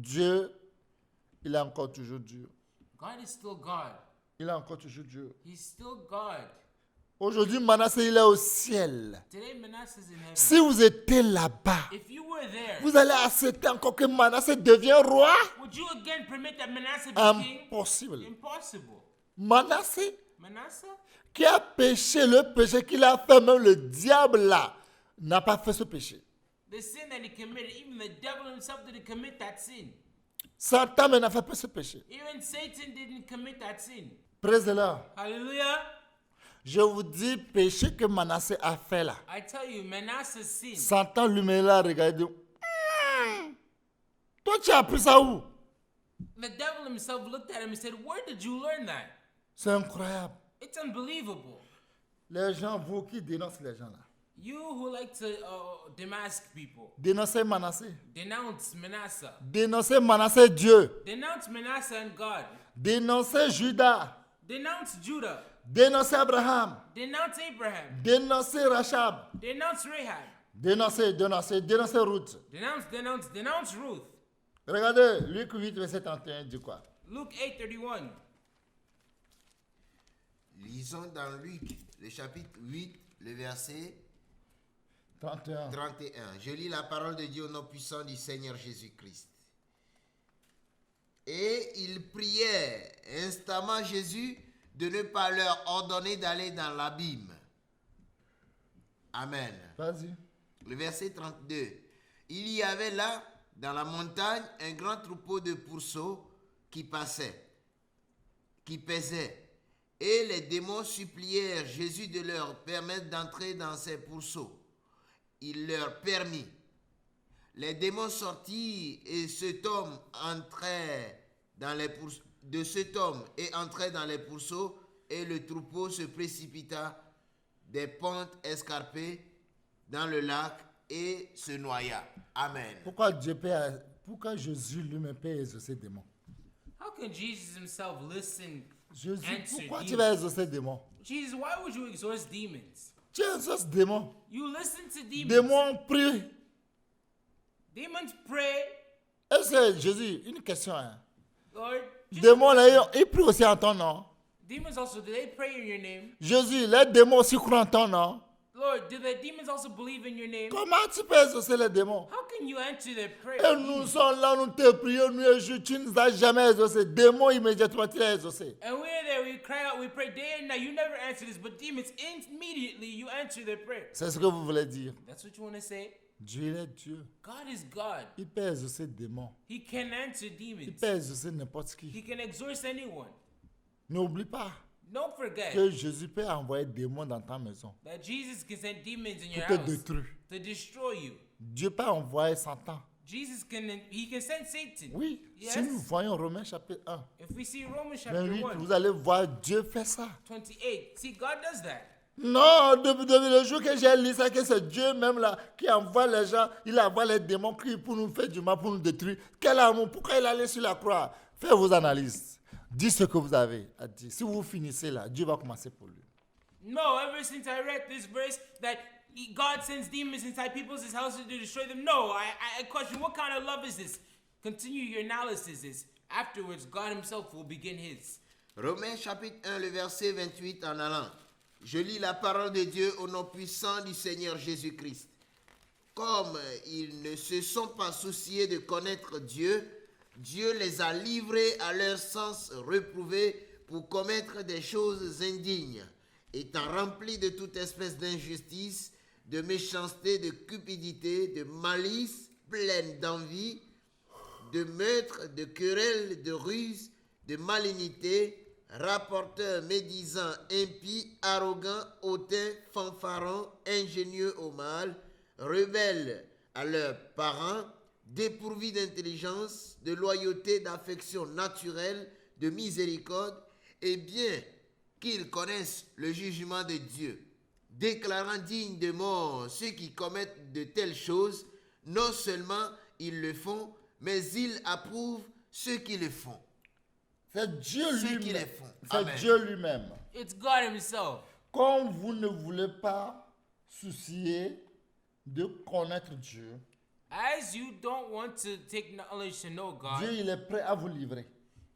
Dieu, il est encore toujours Dieu. God is still God. Il est encore toujours Dieu. He's still God. Aujourd'hui, Manassé, il est au ciel. Today, Manasseh is in heaven. Si vous étiez là-bas, If you were there, vous allez accepter encore que Manassé devienne roi? would you again permit that Manasseh be king? Impossible. Impossible. Manassé, Manasseh, qui a péché le péché qu'il a fait, même le diable là, n'a pas fait ce péché. the sin that he committed, even the devil himself didn't commit that sin. Satan n'a fait pas ce péché. Even Satan didn't commit that sin. Praise the Lord. Hallelujah. Je vous dis, péché que Manassé a fait là. I tell you, Manasseh's sin. Satan lui-même l'a regardé. Toi, tu as appris ça où? The devil himself looked at him and said, where did you learn that? C'est incroyable. It's unbelievable. Les gens, vous qui dénoncent les gens là. You who like to demask people, Dénoncez Manassé. denounce Manasseh. Dénoncez Manassé Dieu. Denounce Manasseh and God. Dénoncez Judas. Denounce Judah. Dénoncez Abraham. Denounce Abraham. Dénoncez Rachab. Denounce Rahab. Dénoncez Ruth. Denounce Ruth. Regardez, Luc 8, verset 31 dit quoi? Luke 8:31. Lisons dans Luc, le chapitre 8, le verset 31. 31. Je lis la parole de Dieu au nom puissant du Seigneur Jésus-Christ. Et ils prièrent instamment Jésus de ne pas leur ordonner d'aller dans l'abîme. Amen. Vas-y. Le verset 32. Il y avait là, dans la montagne, un grand troupeau de pourceaux qui paisait. Et les démons supplièrent Jésus de leur permettre d'entrer dans ces pourceaux. Il leur permit. Les démons sortirent et cet homme entrait dans les pourceaux et le troupeau se précipita des pentes escarpées dans le lac et se noya. Amen. Pourquoi Jésus lui-même peut exaucer des démons? How can Jesus himself listen? Jésus, Answer pourquoi tu demons. vas exaucer des démons? Jesus, why would you exorcise demons? Tu exauces des démons. You listen to demons. Démons prient. Demons pray. Et c'est Jésus, une question. Hein. Lord, Démons, là, ils prient aussi en ton nom. demons also, do they pray in your name? Jésus, les démons aussi croient en ton nom. Lord, do the demons also believe in your name? Comment tu peux exaucer les démons? How can you answer their prayer? Et nous sommes là, nous te prions, nous et je, tu ne nous as jamais exaucé. Démons, immédiatement, tu l'as exaucé. And we're there, we cry out, we pray day and night. You never answer this, but demons, immediately you answer their prayer. C'est ce que vous voulez dire. That's what you want to say? Dieu il est Dieu. God is God. Il peut exaucer des démons. He can answer Il demons. peut exaucer n'importe qui. He can exorcise anyone. N'oublie pas Don't forget que Jésus peut envoyer des démons dans ta maison that Jesus can send demons in your pour te house détruire. to destroy you. Dieu peut envoyer Satan. Jesus he can send Satan. Oui, Yes. si nous voyons Romains chapitre 1, If we see Romans chapter 28, 1, vous allez voir Dieu fait ça. 28, see, God does that. Non, depuis le jour que j'ai lu ça, que c'est Dieu même là qui envoie les gens, il envoie les démons pour nous faire du mal, pour nous détruire. Quel amour, pourquoi il allait sur la croix? Faites vos analyses. Dites ce que vous avez à dire. Si vous finissez là, Dieu va commencer pour lui. No, ever since I read this verse that God sends demons inside people's houses to destroy them, no, I question, what kind of love is this? Continue your analysis. Afterwards, God himself will begin his. Romains chapitre 1, le verset 28 en allant. Je lis la parole de Dieu au nom puissant du Seigneur Jésus-Christ. Comme ils ne se sont pas souciés de connaître Dieu, Dieu les a livrés à leur sens reprouvé pour commettre des choses indignes, étant remplis de toute espèce d'injustice, de méchanceté, de cupidité, de malice, pleine d'envie, de meurtre, de querelles, de ruse, de malignité, rapporteurs, médisants, impies, arrogants, hautains, fanfarons, ingénieux au mal, rebelles à leurs parents, dépourvus d'intelligence, de loyauté, d'affection naturelle, de miséricorde, et bien qu'ils connaissent le jugement de Dieu, déclarant dignes de mort ceux qui commettent de telles choses, non seulement ils le font, mais ils approuvent ceux qui le font. C'est Dieu Ceux qui les lui-même. font. C'est Amen. Dieu lui-même. It's God himself. Comme vous ne voulez pas soucier de connaître Dieu, As you don't want to take knowledge to know God, Dieu, il est prêt à vous livrer.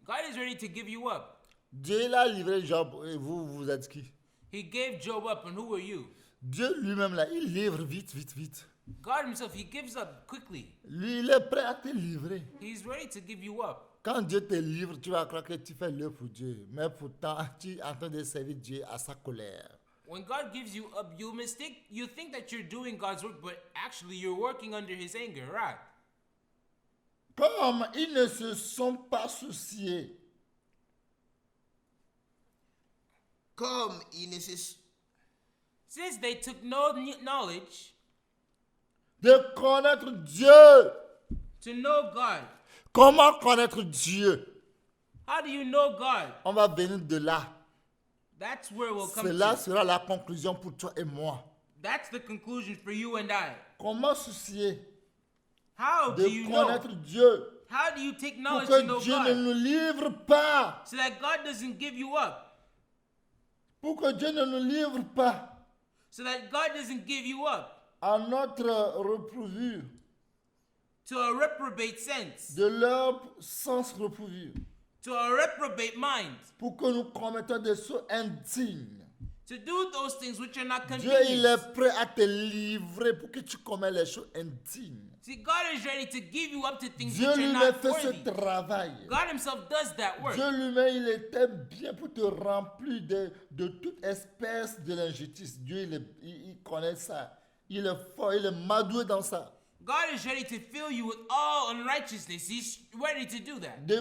God is ready to give you up. Dieu, il a livré Job. Et vous êtes qui? He gave Job up, and who were you? Dieu lui-même, là, il livre vite, vite, vite. God himself, he gives up quickly. Lui, il est prêt à te livrer. He's ready to give you up. Quand Dieu te livre, tu vas croire que tu fais l'œuvre pour Dieu. Mais pourtant, tu es en train de servir Dieu à sa colère. When God gives you up, you think that you're doing God's work, but actually you're working under his anger, right? Comme ils ne se sont pas souciés Comme il ne se... Since they took no knowledge de connaître Dieu. to know God. Comment connaître Dieu? How do you know God? On va venir de là. That's where we'll come Cela to. sera la conclusion pour toi et moi. That's the conclusion for you and I. Comment soucier How de do you know? connaître Dieu How do you take pour knowledge to que know Dieu ne God? nous livre pas? So that God doesn't give you up. Pour que Dieu ne nous livre pas So that God doesn't give you up à notre reprouvé, to a reprobate sense, de leur sens reprouvé, to a reprobate mind, pour que nous commettions des choses indignes. to do those things which are not Dieu, il est convenient. prêt à te livrer pour que tu commettes les choses indignes. See, God is ready to give you up to things Dieu which are lui-même not fait ce worthy. travail. God himself does that work. Dieu lui-même, il était bien pour te remplir de toute espèce de l'injustice. Dieu, il connaît ça. Il est fort, il est madoué dans ça. God is ready to fill you with all unrighteousness. He's ready to do that. De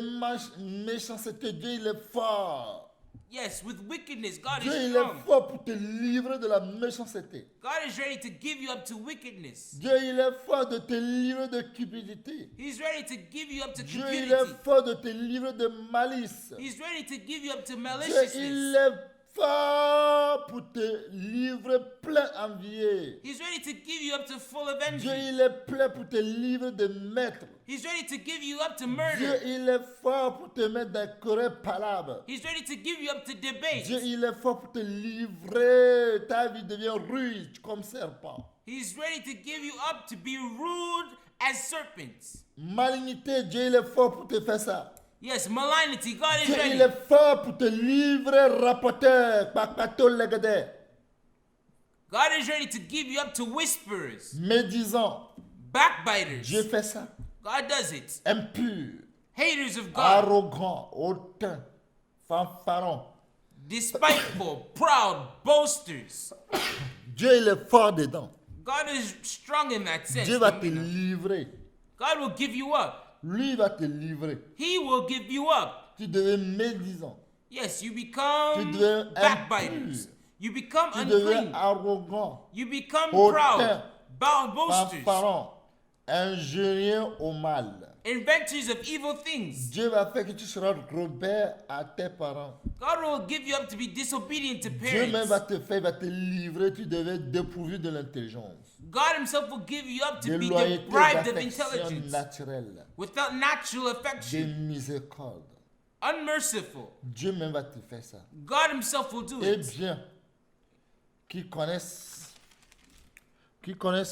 méchanceté, Dieu, il est fort. Yes, with wickedness, God Dieu, is il strong. est fort pour te livrer de la méchanceté. God is ready to give you up to wickedness. Dieu, il est fort de te livrer de cupidité. He's ready to give you up to Dieu, il cupidity. est fort de te livrer de malice. He's ready to give you up to Dieu, maliciousness. il est fort pour te livrer plein envié. He's ready to give you up to full of Dieu, envy. il est prêt pour te livrer de maître. He's ready to give you up to Dieu, murder. il est fort pour te mettre dans querelles palabres. He's ready to give you up to debate. Dieu, il est fort pour te livrer. Ta vie devient rude comme serpent. He's ready to give you up to be rude as serpents. Malignité, Dieu, il est fort pour te faire ça. Yes, malignity, God is Dieu, il ready. est fort pour te livrer, rapporteur, papato legade, God is ready to give you up to whisperers, médisant. backbiters. Dieu fait ça. God does it. Impur, Haters of God, arrogant, hautain, fanfaron. despiteful, proud, boasters. Dieu, il est fort dedans. God is strong in that sense. Dieu va te livrer. God will give you up. Lui va te livrer. He will give you up. Tu deviens médisant. Yes, you become Tu deviens backbiters. impur. You become Tu deviens unclean. arrogant, You become hautain, proud, boasters, fanfaron, ingénieux au mal. inventors of evil things. Dieu va faire que tu seras rebelle à tes parents. God will give you up to be disobedient to Dieu même va parents. te faire, va te livrer, tu deviens dépourvu de l'intelligence. God himself will give you up De to be loyauté, deprived of d'affection intelligence, naturelle, without natural de affection, miséricorde. unmerciful. Dieu même va te faire ça. God himself will do Eh it. bien, qui connaissent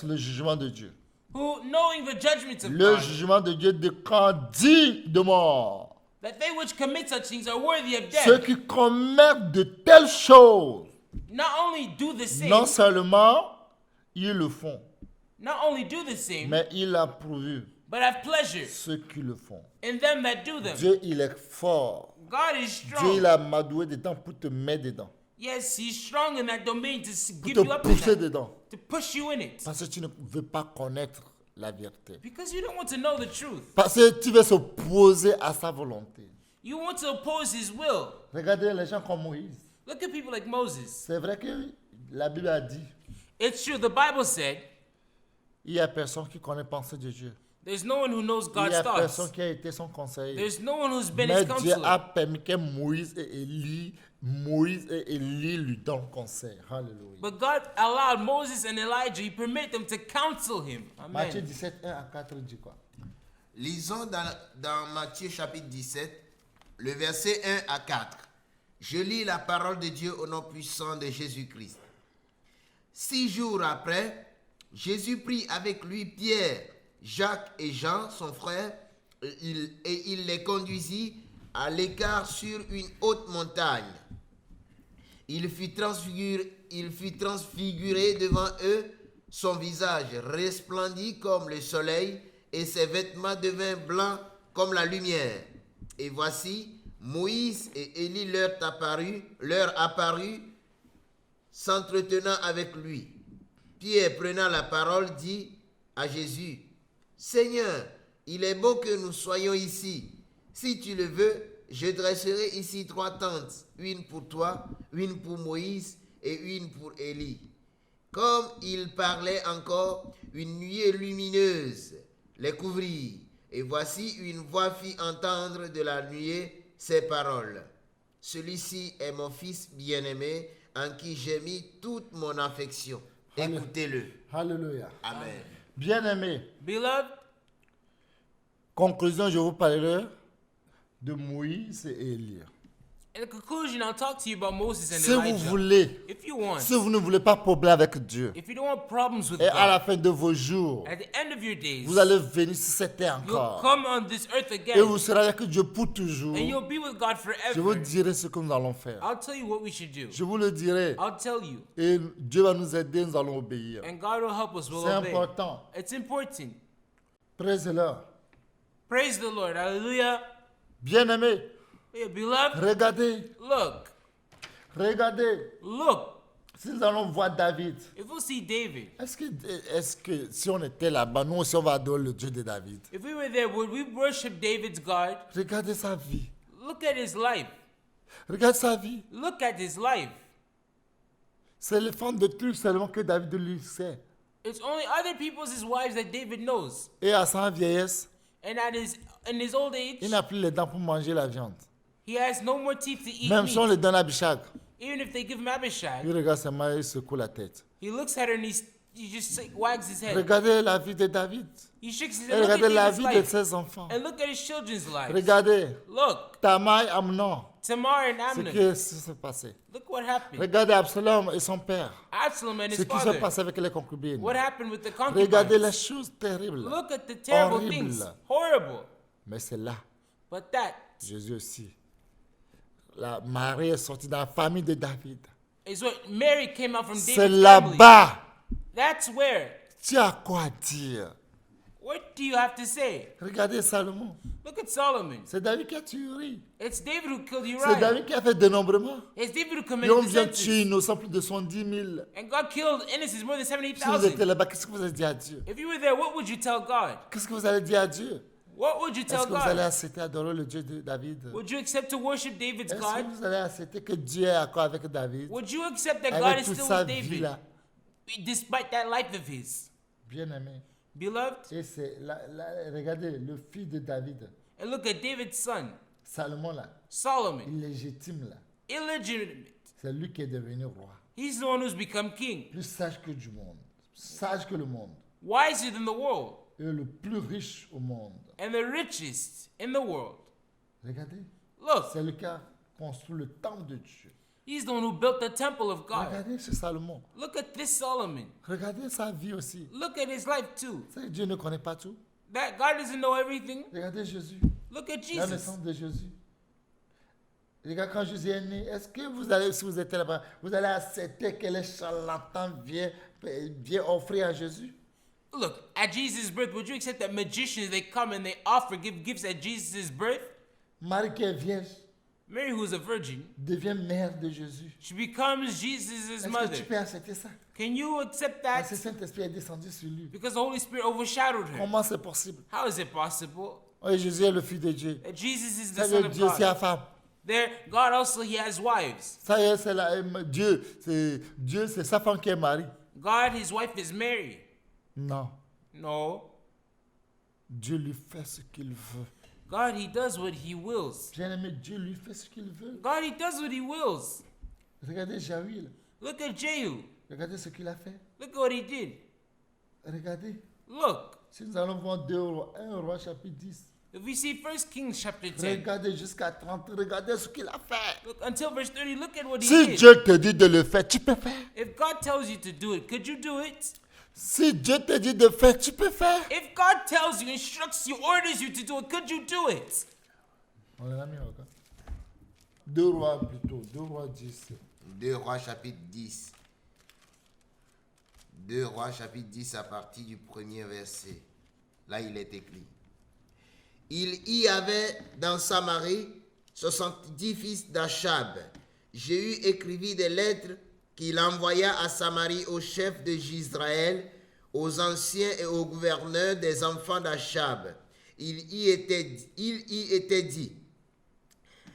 le jugement de Dieu. Who, knowing the judgments of Le God, jugement de Dieu dit de mort. that they which commit such things are worthy of Ceux death, qui commettent de telles choses, not only do the same, non seulement ils le font, not only do the same, mais il a prouvé but have pleasure ceux qui le font. in them that do them. Dieu, il est fort. God is Dieu, strong. il a madoué dedans pour te mettre dedans, Yes, he's strong in that domain to pour give you te up to pousser that, dedans. to push you in it. Parce que tu ne veux pas connaître la vérité. Because you don't want to know the truth. Parce que tu veux s'opposer à sa volonté. You want to oppose his will. Regardez les gens comme Moïse. Look at people like Moses. C'est vrai que la Bible a dit, It's true, the Bible said, il n'y a personne qui connaît pensée de Dieu. there's no one who knows Il n'y God's a personne thoughts. qui a été son conseiller. There's no one who's been Mais his Dieu a counselor. permis que Moïse et Élie lui donnent conseil. Alléluia. But God allowed Moses and Elijah, he permitted them to counsel him. Matthieu Amen. 17, 1 à 4 dit quoi? Lisons dans Matthieu chapitre 17, le verset 1 à 4. Je lis la parole de Dieu au nom puissant de Jésus-Christ. 6 jours après, Jésus prit avec lui Pierre, Jacques et Jean, son frère, et il les conduisit à l'écart sur une haute montagne. Il fut transfiguré devant eux, son visage resplendit comme le soleil et ses vêtements devinrent blancs comme la lumière. Et voici, Moïse et Élie leur apparut, s'entretenant avec lui. Pierre, prenant la parole, dit à Jésus, « Seigneur, il est bon que nous soyons ici. Si tu le veux, je dresserai ici 3 tentes, une pour toi, une pour Moïse et une pour Élie. » Comme il parlait encore, une nuée lumineuse les couvrit. Et voici, une voix fit entendre de la nuée ces paroles. « Celui-ci est mon fils bien-aimé, en qui j'ai mis toute mon affection. Écoutez-le. » Alléluia. Amen. Bien-aimés, Beloved, conclusion, je vous parlerai de Moïse et Élie. in the conclusion, I'll talk to you about Moses and Si vous Elijah. voulez, If you want, si vous ne voulez pas de problème avec Dieu, if you don't want problems with et à la God, fin de vos jours, at the end of your days, vous allez venir sur cette terre you'll encore. come on this earth Et again, vous serez avec Dieu pour toujours. and you'll be with God Je vous forever. dirai ce que nous allons faire. I'll tell you what we should do. Je vous le dirai. I'll tell you, Et Dieu va nous aider, nous allons obéir. and God will help us. We'll C'est obey. important. It's important. Praise-le. Praise the Lord. Hallelujah. Bien-aimés, Yeah, beloved, regardez, look. si nous allons voir David, If we see David, est-ce que si on était là-bas, nous aussi on va adorer le Dieu de David? if we were there, would we worship David's God? Regardez sa vie. Look at his life. Regarde sa vie. Look at his life. C'est les femmes de trucs seulement que David lui sait. It's only other people's wives that David knows. Et à sa vieillesse, And in his old il age, n'a plus les dents pour manger la viande. he has no more teeth to eat Même si on meat. le donne à Abishag, Even if they give him Abishag, il regarde seulement et il secoue la tête. he looks at her and he just wags his head. Regardez la vie de David. He shakes his Et head. Look at regardez la David's vie de life. ses enfants. And look at his children's lives. Regardez Look, Tamar et Amnon, Tamar and ce Amnon. qui s'est passé. Look what happened. Regardez Absalom et son père, Absalom and ce his qui s'est father. passé avec les concubines. What happened with the Regardez les concubines? choses terribles. Look at the terrible Horrible. things. Horrible. Mais c'est là, But that Jésus aussi. La Marie est sortie dans la famille de David. is what Mary came out from C'est David's family. là-bas. That's where. Tu as quoi dire? What do you have to say? Regardez Salomon. Look at Solomon. C'est David qui a tué Uri. It's David who killed C'est Uriah. David qui a fait dénombrement. It's David who Et committed on the vient tuer census. innocent plus de 70 000. And God killed innocents more than Si vous étiez 78,000. là-bas, qu'est-ce que vous allez dire à Dieu? If you were there, what would you tell God? Qu'est-ce que vous allez dire à Dieu? What would you Est-ce tell que vous allez God? accepter adorer le Dieu de David? Would you accept to worship David's Est-ce God? que vous allez accepter que Dieu est d'accord avec David? Would you accept that God Avec is toute still sa with vie David là. despite that life of his? Bien aimé. Beloved, Et c'est regardez, le fils de David, and look at David's son, Salomon là, Solomon, illégitime là. illegitimate. C'est lui qui est devenu roi. He's the one who's become king, Plus sage que du monde. Sage que le monde. wiser than the world, Et le plus riche au monde. and the richest in the world. Regardez. Look, C'est lui qui a construit le temple de Dieu. he's the one who built the temple of God. Regardez ce Salomon. Look at this Solomon. Regardez sa vie aussi. Look at his life too. Vous savez, Dieu ne connaît pas tout. That God doesn't know everything. Regardez Jésus. Look at La Jesus. naissance de Jésus. Regarde quand Jésus est né, est-ce que vous allez, si vous êtes là-bas, vous allez accepter que les charlatans viennent offrir à Jésus? Look, at Jesus' birth, would you accept that magicians, they come and they offer, give gifts at Jesus' birth? Marie qui est vierge Mary, who's a virgin, devient mère de Jésus. she becomes Jesus' Est-ce que mother. tu peux accepter ça? Can you accept Parce que that? Saint-Esprit est descendu sur lui. Because the Holy Spirit overshadowed her. Comment c'est possible? How is it possible Oui, Jésus est le Fils de Dieu. that Jesus is the Ça Son veut of dire Dieu, c'est la God? femme. There, God also, he has wives. Ça y est, c'est Dieu, c'est sa femme qui est Marie. God, his wife is Mary. Non. No. Dieu lui fait ce qu'il veut. God, he does what he wills. Bien-aimé, Dieu lui fait ce qu'il veut. God, he does what he wills. Regardez Jaïl. Look at Jehu. Regardez ce qu'il a fait. Look at what he did. Regardez. Look. Si nous allons voir 2 rois, 1 roi chapitre 10. If we see 1 Kings chapter 10, Regardez jusqu'à 30. Regardez ce qu'il a fait. look until verse 30, look at what he Si did. Dieu te dit de le faire, tu peux faire. If God tells you to do it, could you do it? Si Dieu te dit de faire, tu peux faire. If God tells you, instructs you, orders you to do it, could you do it? On l'a mis, regarde. 2 Rois plutôt, 2 Rois 10. 2 Rois chapitre 10. 2 Rois chapitre 10 à partir du premier verset. Là, il est écrit. Il y avait dans Samarie 70 fils d'Achab. Jéhu écrivit des lettres qu'il envoya à Samarie aux chefs d'Israël, aux anciens et aux gouverneurs des enfants d'Achab. Il y était dit,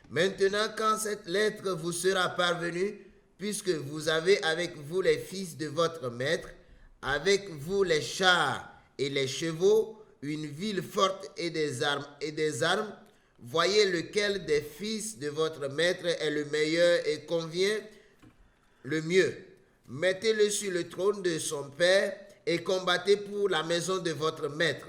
maintenant quand cette lettre vous sera parvenue, puisque vous avez avec vous les fils de votre maître, avec vous les chars et les chevaux, une ville forte et des armes, voyez lequel des fils de votre maître est le meilleur et convient le mieux. Mettez-le sur le trône de son père et combattez pour la maison de votre maître.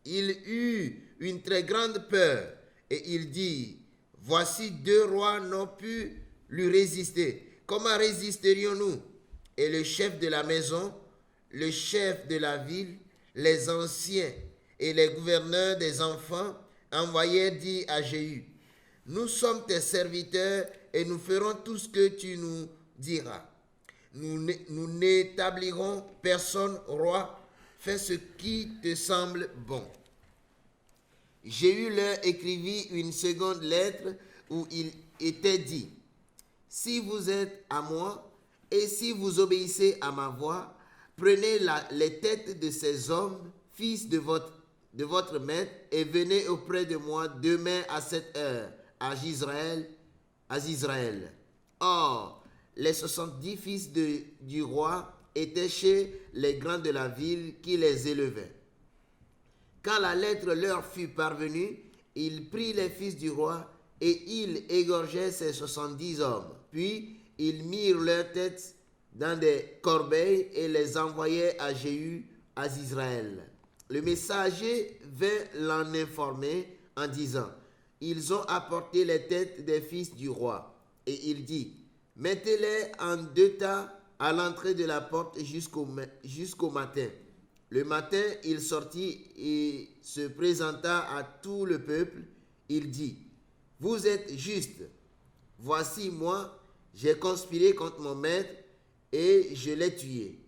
Il eut une très grande peur et il dit, voici 2 rois n'ont pu lui résister. Comment résisterions-nous? Et le chef de la maison, le chef de la ville, les anciens et les gouverneurs des enfants envoyèrent dire à Jéhu, nous sommes tes serviteurs et nous ferons tout ce que tu nous diras. Nous n'établirons personne roi, fais ce qui te semble bon. Jéhu leur écrivit une seconde lettre où il était dit, si vous êtes à moi et si vous obéissez à ma voix, prenez les têtes de ces hommes, fils de votre maître, et venez auprès de moi demain à cette heure, à Israël. Or, les 70 fils du roi étaient chez les grands de la ville qui les élevaient. Quand la lettre leur fut parvenue, il prit les fils du roi et il égorgeait ces 70 hommes. Puis, ils mirent leurs têtes dans des corbeilles et les envoyaient à Jéhu, à Israël. Le messager vint l'en informer en disant, ils ont apporté les têtes des fils du roi. Et il dit, mettez-les en 2 tas à l'entrée de la porte jusqu'au matin. Le matin, il sortit et se présenta à tout le peuple. Il dit, vous êtes justes. Voici moi, j'ai conspiré contre mon maître et je l'ai tué.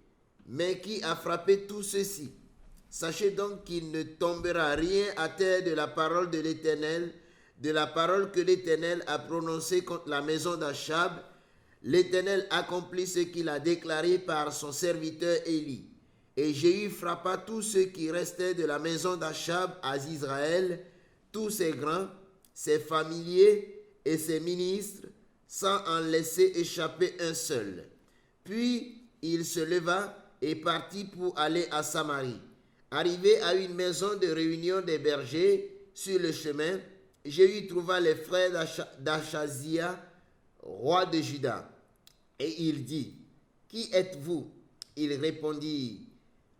Mais qui a frappé tout ceci? Sachez donc qu'il ne tombera rien à terre de la parole de l'Éternel, de la parole que l'Éternel a prononcée contre la maison d'Achab. L'Éternel accomplit ce qu'il a déclaré par son serviteur Élie. Et Jéhu frappa tous ceux qui restaient de la maison d'Achab à Israël, tous ses grands, ses familiers et ses ministres, sans en laisser échapper un seul. Puis il se leva et partit pour aller à Samarie. Arrivé à une maison de réunion des bergers, sur le chemin, Jéhu trouva les frères d'Achazia, roi de Juda. Et il dit, qui êtes-vous? Ils répondirent,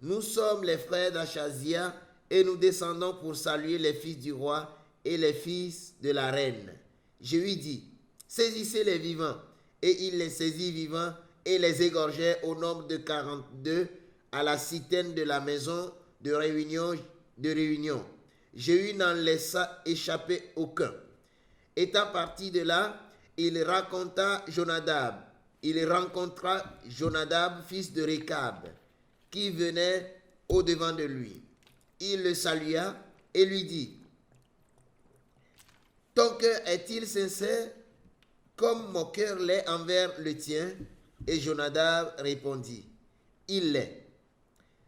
nous sommes les frères d'Achazia et nous descendons pour saluer les fils du roi et les fils de la reine. Jéhu dit, saisissez les vivants. Et il les saisit vivants et les égorgeait au nombre de 42 à la citerne de la maison de réunion. Jéhu n'en laissa échapper aucun. Étant parti de là, il rencontra Jonadab, fils de Récab, qui venait au-devant de lui. Il le salua et lui dit, ton cœur est-il sincère comme mon cœur l'est envers le tien? Et Jonadab répondit, il l'est.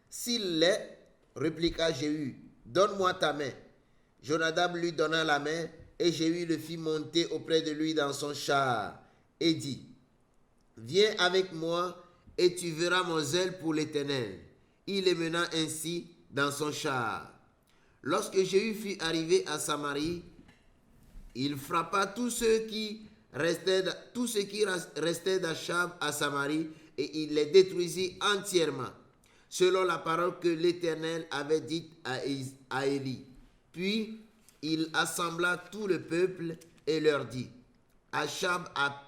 S'il l'est, répliqua Jéhu, donne-moi ta main. Jonadab lui donna la main et Jéhu le fit monter auprès de lui dans son char et dit, viens avec moi et tu verras mon zèle pour l'Éternel. Il les mena ainsi dans son char. Lorsque Jéhu fut arrivé à Samarie, il frappa tous ceux qui restaient d'Achab à Samarie et il les détruisit entièrement, selon la parole que l'Éternel avait dite à Élie. Puis il assembla tout le peuple et leur dit, Achab a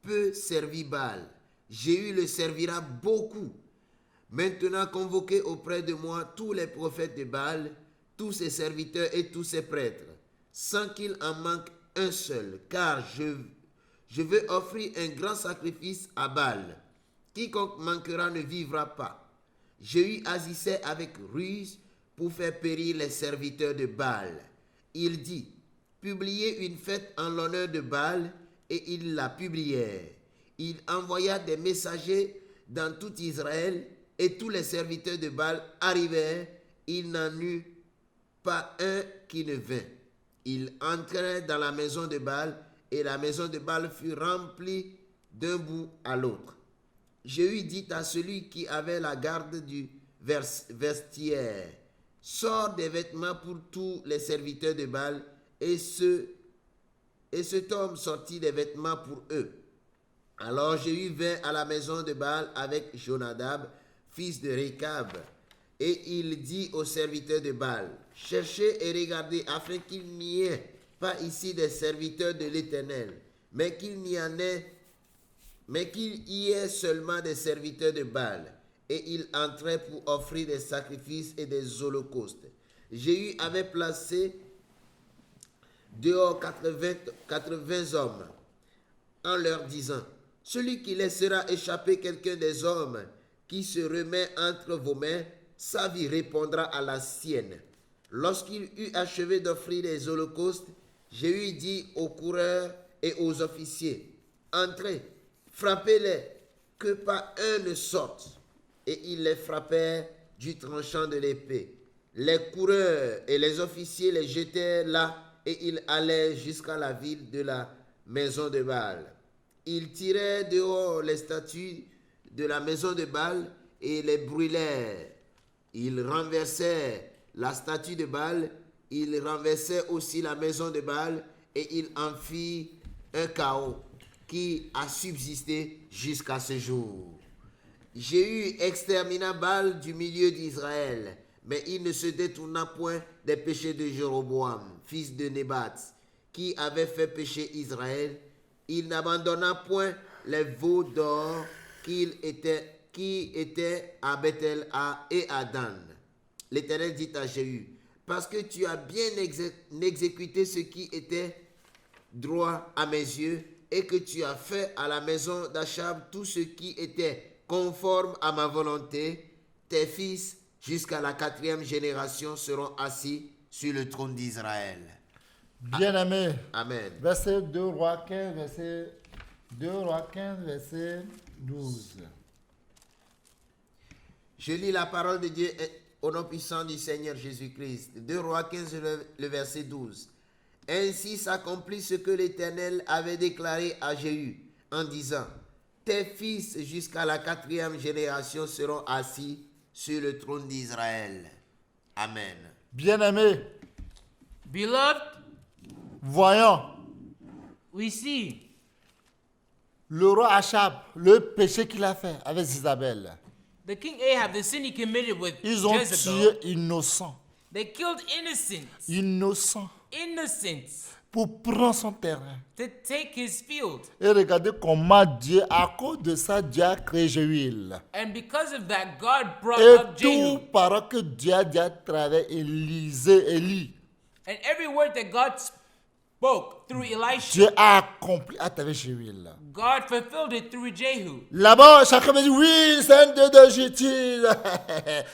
peu servi Baal, Jéhu le servira beaucoup. Maintenant convoquez auprès de moi tous les prophètes de Baal, tous ses serviteurs et tous ses prêtres, sans qu'il en manque un seul, car je veux offrir un grand sacrifice à Baal. Quiconque manquera ne vivra pas. Jéhu agissait avec ruse pour faire périr les serviteurs de Baal. Il dit, publiez une fête en l'honneur de Baal, et ils la publièrent. Il envoya des messagers dans tout Israël, et tous les serviteurs de Baal arrivèrent. Il n'en eut pas un qui ne vint. Ils entrèrent dans la maison de Baal, et la maison de Baal fut remplie d'un bout à l'autre. Jéhu dit à celui qui avait la garde du vestiaire, « Sors des vêtements pour tous les serviteurs de Baal. » Et cet homme sortit des vêtements pour eux. Alors Jéhu vint à la maison de Baal avec Jonadab, fils de Récab, et il dit aux serviteurs de Baal, « Cherchez et regardez afin qu'il n'y ait pas ici des serviteurs de l'Éternel, mais qu'il y ait seulement des serviteurs de Baal. » Et il entrait pour offrir des sacrifices et des holocaustes. Jéhu avait placé dehors 80 hommes, en leur disant, « Celui qui laissera échapper quelqu'un des hommes qui se remet entre vos mains, sa vie répondra à la sienne. » Lorsqu'il eut achevé d'offrir les holocaustes, Jéhu dit aux coureurs et aux officiers, « Entrez, frappez-les, que pas un ne sorte. » Et ils les frappèrent du tranchant de l'épée. Les coureurs et les officiers les jetèrent là, et ils allèrent jusqu'à la ville de la maison de Baal. Ils tirèrent dehors les statues de la maison de Baal et les brûlèrent. Ils renversèrent la statue de Baal, ils renversèrent aussi la maison de Baal, et ils en firent un chaos qui a subsisté jusqu'à ce jour. Jéhu extermina Baal du milieu d'Israël, mais il ne se détourna point des péchés de Jéroboam, fils de Nébat, qui avait fait pécher Israël. Il n'abandonna point les veaux d'or qui étaient à Bethel et à Dan. L'Éternel dit à Jéhu, « Parce que tu as bien exécuté ce qui était droit à mes yeux, et que tu as fait à la maison d'Achab tout ce qui était conforme à ma volonté, tes fils jusqu'à la 4e génération seront assis sur le trône d'Israël. » Bien-aimé. Amen. Verset 2 Rois 15, verset 12. Je lis la parole de Dieu au nom puissant du Seigneur Jésus-Christ. 2 Rois 15, le verset 12. Ainsi s'accomplit ce que l'Éternel avait déclaré à Jéhu en disant, « Tes fils jusqu'à la 4e génération seront assis sur le trône d'Israël. » Amen. Bien-aimé, Beloved, voyons we see le roi Achab, le péché qu'il a fait avec Isabelle. the king Ahab, the sin he committed with Ils ont Jezebel. tué innocents. They killed Innocents. innocents Pour prendre son terrain. to take his field. Et regardez comment Dieu, à cause de ça, Dieu a créé Jéhu. And because of that, God brought Et up tout Jehu. parole que Dieu a dit à travers Élie, And every word that God spoke through Elisha, Dieu a accompli à travers Jéhu. God fulfilled it through Jehu. Là-bas, chacun me dit, oui, c'est un Dieu de justice.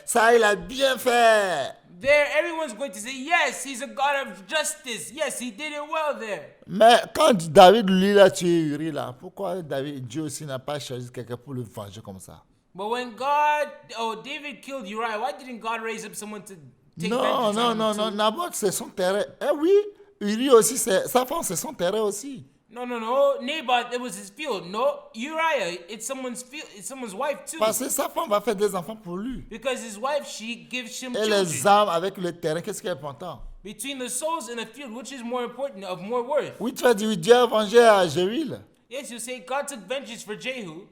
Ça, il a bien fait. There, everyone's going to say, yes, he's a God of justice. Yes, he did it well there. Mais quand David, lui, a tué Uri, là, pourquoi Dieu aussi n'a pas choisi quelqu'un pour le venger comme ça? But when David killed Uriah, why didn't God raise up someone to take Non, vengeance non, on non, him non, too? Naboth, c'est son terrain. Eh oui, Uri aussi, sa femme, c'est son terrain aussi. No. Naboth, it was his field. No, Uriah, it's someone's field. It's someone's wife too. Parce que sa femme va faire des enfants pour lui. Because his wife, she gives him Et children. les âmes avec le terrain, qu'est-ce qui est important? Between the souls and the field, which is more important, of more worth? Oui, tu vas dire, Dieu a vengé à Jéhu. Yes, you say God took vengeance for Jehu.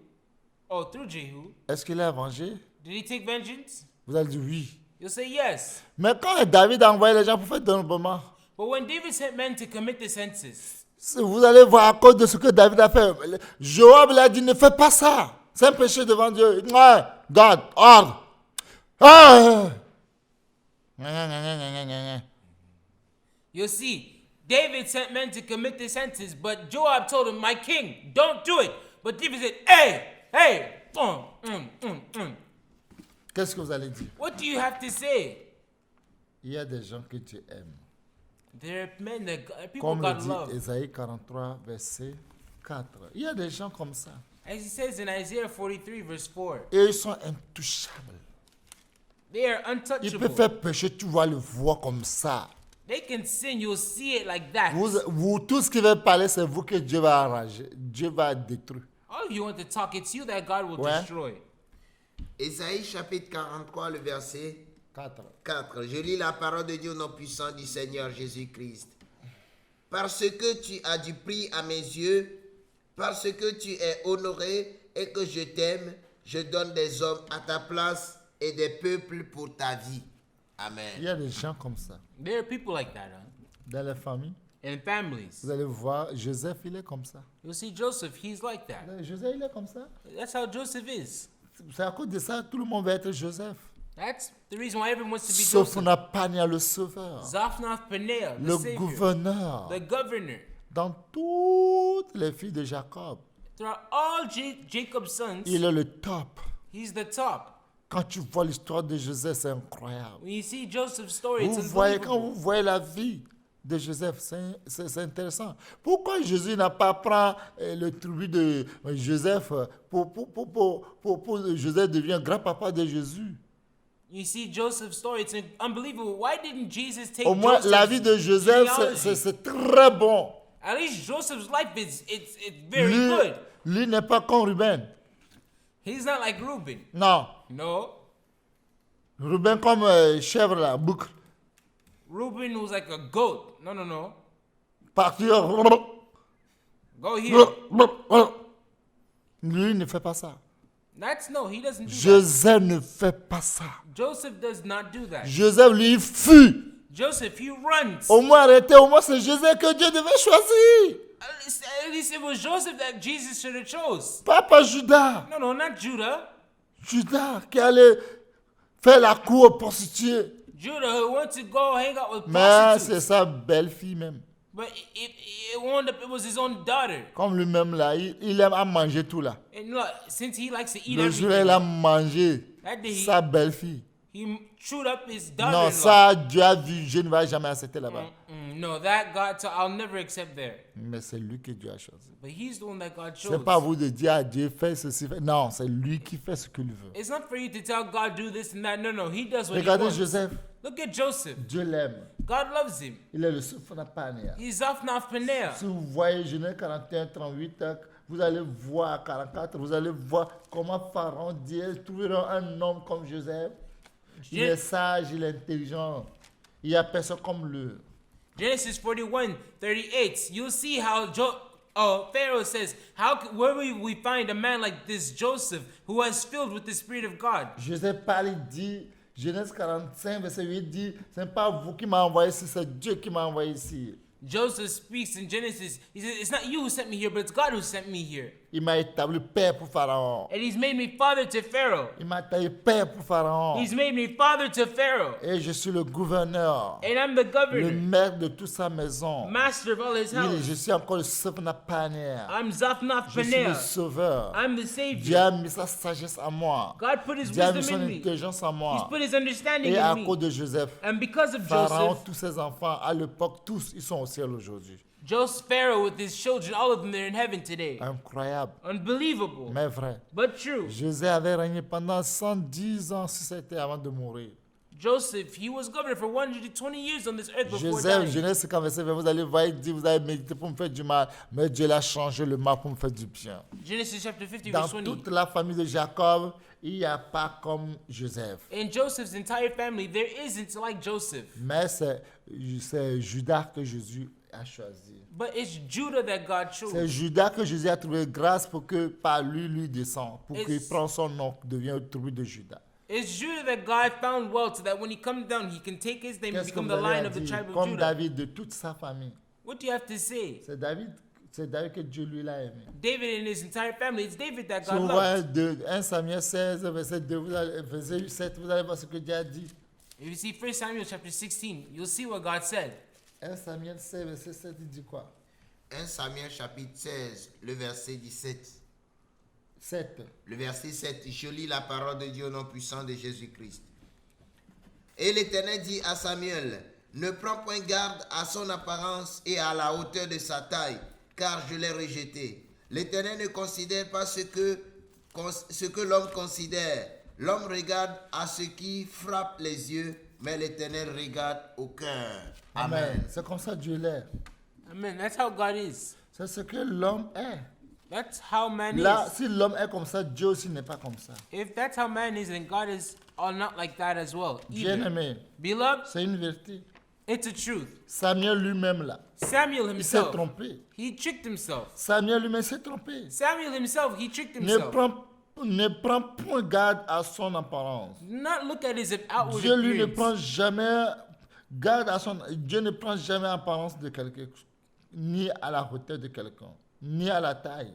Oh, through Jehu. Est-ce qu'il a vengé? Did he take vengeance? Vous allez dire oui. You'll say yes. Mais quand David a envoyé les gens pour faire dénombrement, But when David sent men to commit the census, vous allez voir à cause de ce que David a fait. Joab l'a dit, ne fais pas ça. C'est un péché devant Dieu. Ouais, God, ordre. Ah! Gna, gna, gna, gna, gna, gna, gna. You'll see, David sent men to commit this sentence, but Joab told him, my king, don't do it. But David said, hey, Qu'est-ce que vous allez dire? What do you have to say? Il y a des gens que Dieu aime. There are men that people Comme le God dit love. Ésaïe 43, verset 4. Il y a des gens comme ça. As he says in Isaiah 43, verse 4, Et ils sont intouchables. they are Ils peuvent untouchable. faire pécher, tu vas le voir comme ça. They can sin, you'll see it like that. Vous, tout ce qui va parler, c'est vous que Dieu va arranger. Dieu va détruire. All of you want to talk, it's you that God will Ouais. destroy. Ésaïe chapitre 43, le verset 4. 4. Je lis la parole de Dieu au nom puissant du Seigneur Jésus-Christ. Parce que tu as du prix à mes yeux, parce que tu es honoré et que je t'aime, je donne des hommes à ta place et des peuples pour ta vie. Il Amen. y a des gens comme ça. There are people like that, huh? Dans les familles, In families. vous allez voir, Joseph, il est comme ça. You'll see Joseph, he's like that. Joseph, il est comme ça. That's how Joseph is. C'est à cause de ça, tout le monde va être Joseph. That's the reason why everyone wants to be Sauf Joseph. Nathanaël, le sauveur, Zaphnath Paneah, the le savior, gouverneur, the governor. dans toutes les filles de Jacob. Throughout all Jacob's sons, Il est le top. he's the top. Quand tu vois l'histoire de Joseph, c'est incroyable. When you see Joseph's story, it's Vous voyez, quand unbelievable. vous voyez la vie de Joseph, c'est intéressant. Pourquoi Jésus n'a pas pris le tribu de Joseph pour Joseph devient grand-papa de Jésus? You see Joseph's story, it's unbelievable. Why didn't Jesus take Au moins, Joseph's la vie de Joseph, genealogy? c'est très bon. At least Joseph's life is it's very good. Lui n'est pas comme Ruben. He's not like Reuben. Non. No. Ruben comme chèvre, là, boucle. Reuben was like a goat. No. Partir. Go here. Lui, il ne fait pas ça. He doesn't do that. Joseph ne fait pas ça. Joseph does not do that. Joseph, lui, fuit. Joseph, he runs. Au moins, arrêtez, au moins, c'est Joseph que Dieu devait choisir. At least it was Joseph that Jesus should have chose. Papa Judas. No, not Judah. Judas qui allait faire la cour aux prostituées. Judah who went to go hang out with Mais c'est prostitutes. sa belle-fille même. But it wound up, it was his own daughter. Comme lui-même là, il aime à manger tout là. And look, since he likes to eat Le jour où everything, il a mangé that day sa belle-fille. he chewed up his Non, daughter-in-law. ça, Dieu a vu, je ne vais jamais accepter là-bas. No, that God, I'll never accept there. Mais c'est lui que Dieu a choisi. But he's the one that God chose. C'est pas à vous de dire à Dieu, fais ceci, fais. Non, c'est lui qui fait ce qu'il veut. It's not for you to tell God do this and that. No, he does what Regardez he wants. Joseph. Look at Joseph. Dieu l'aime. God loves him. Il est le Sophanapanea. He's Zaphnath Paneah. Si vous voyez Genèse 41, 38, vous allez voir 44, vous allez voir comment Pharaon dit, trouveront un homme comme Joseph. Il est sage, il est intelligent. Il n'y a personne comme lui. Genesis 41, 38. You'll see how Pharaoh says, where will we find a man like this Joseph who was filled with the Spirit of God? Joseph parle, il dit, Genèse 45, verset 8 dit, ce n'est pas vous qui m'avez envoyé ici, c'est Dieu qui m'a envoyé ici. Joseph speaks in Genesis. He says, it's not you who sent me here, but it's God who sent me here. Il m'a établi père pour Pharaon. And he's made me father to Pharaoh. Il m'a établi père pour Pharaon. He's made me father to Pharaoh. Et je suis le gouverneur, And I'm the le governor, maître de toute sa maison. master of all his Je house. suis encore le Sophanapanea. I'm Zaphnath Je suis le Paneah. sauveur. I'm the Dieu Savior. a mis sa sagesse en moi. God put his Dieu a mis wisdom son in me. intelligence en He's moi. put his understanding Et à in cause me. de Joseph, And because of Pharaon, Joseph, tous ses enfants, à l'époque, tous, ils sont au ciel aujourd'hui. Joseph Pharaoh with his children, all of them, they're in heaven today. Incroyable, Unbelievable, mais vrai. but true. Joseph avait régné pendant 110 ans sur cette terre avant de mourir. Joseph, he was governor for 120 years on this earth before Joseph, dying. Genèse 50, verset 20, vous allez voir, il dit, vous avez médité pour me faire du mal, mais Dieu l'a changé le mal pour me faire du bien. Genesis chapter 50, Dans verse 20. toute la famille de Jacob, il n'y a pas comme Joseph. In Joseph's entire family, there isn't like Joseph. Mais c'est Judas que Jésus a choisi. But it's Judah that God C'est chose. Judas que Jésus a trouvé grâce pour que par lui descend, pour It's- qu'il prenne son nom, devient le tribu de Judas. It's Judah that God found well so that when he comes down, he can take his name and Qu'est-ce que become vous the avez lion à of the dire? tribe of Comme Judah. David de toute sa famille. What do you have to say? C'est David, C'est David que Dieu lui l'a aimé. David and his entire family, it's David that Si God vous voyez loved. 1 Samuel 16, verset 2, verset 7, vous allez voir ce que Dieu a dit. If you see 1 Samuel chapter 16, you'll see what God said. 1 Samuel 16, verset 7, il dit quoi? 1 Samuel chapitre 16, le verset 17. 7. Le verset 7, je lis la parole de Dieu au nom puissant de Jésus-Christ. Et l'Éternel dit à Samuel, ne prends point garde à son apparence et à la hauteur de sa taille, car je l'ai rejeté. L'Éternel ne considère pas ce que l'homme considère. L'homme regarde à ce qui frappe les yeux, mais l'Éternel regarde au cœur. Amen. C'est comme ça Dieu l'est. Amen. That's how God is. C'est ce que l'homme est. That's how man Là, is. si l'homme est comme ça, Dieu aussi n'est pas comme ça. If that's how man is, then God is all not like that as well. either. Bien-aimé, Beloved, c'est une vérité. it's a truth. Samuel lui-même là, Samuel il s'est himself, trompé. he tricked himself. Samuel lui-même s'est trompé. Samuel himself, he tricked Ne himself. prend point garde à son apparence. Do not look at his outward Dieu lui ne appearance. prend jamais garde à son. Dieu ne prend jamais apparence de quelqu'un, ni à la hauteur de quelqu'un, ni à la taille.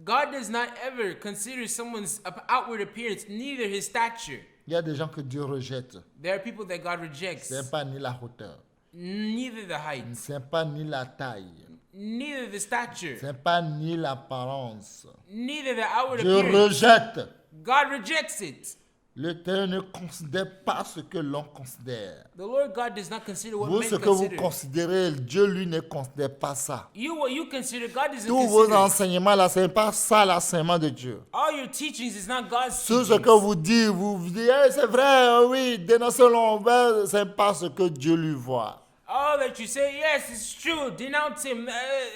God does not ever consider someone's outward appearance, neither his stature. Il y a des gens que Dieu rejette. There are people that God rejects, C'est pas ni la hauteur, neither the height, c'est pas ni la taille, neither the stature, c'est pas ni l'apparence. neither the outward Dieu appearance. rejette. God rejects it. L'Éternel ne considère pas ce que l'on considère. The Lord God does not consider what Vous, men ce que vous consider. considérez, Dieu lui ne considère pas ça. You, what you consider, God doesn't Tous vos consider. enseignements là, ce n'est pas ça l'enseignement de Dieu. All your teachings is not God's Tout ce teachings. que vous dites, vous dites, eh, c'est vrai, oui, dénoncez-le, ce n'est pas ce que Dieu lui voit. All that you say, yes, it's true. Denounce him.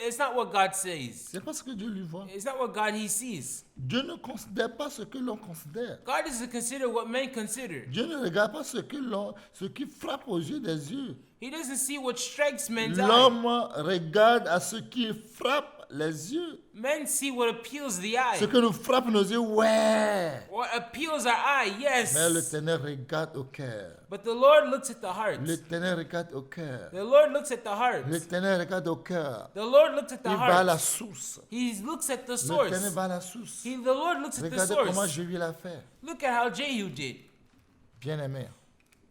It's not what God says. C'est pas ce que Dieu lui voit. It's not what God he sees. Dieu ne considère pas ce que l'on considère. God doesn't consider what men consider. Dieu ne regarde pas ce qui frappe aux yeux des yeux. He doesn't see what strikes men's eye. L'homme regarde à ce qui frappe les yeux. Men see what appeals the eye. Ce que nous frappe nos yeux, ouais. What appeals our eye, yes. Mais l'Éternel regarde au cœur. But the Lord looks at the heart. L'Éternel regarde au cœur. The Lord looks at the heart. L'Éternel regarde au cœur. The Lord looks at the Il va à la heart. source. He looks at the L'Éternel source. va à la source. The Lord looks at the Regardez comment source. Jéhu l'a fait. Look at how Jehu did. Bien-aimé,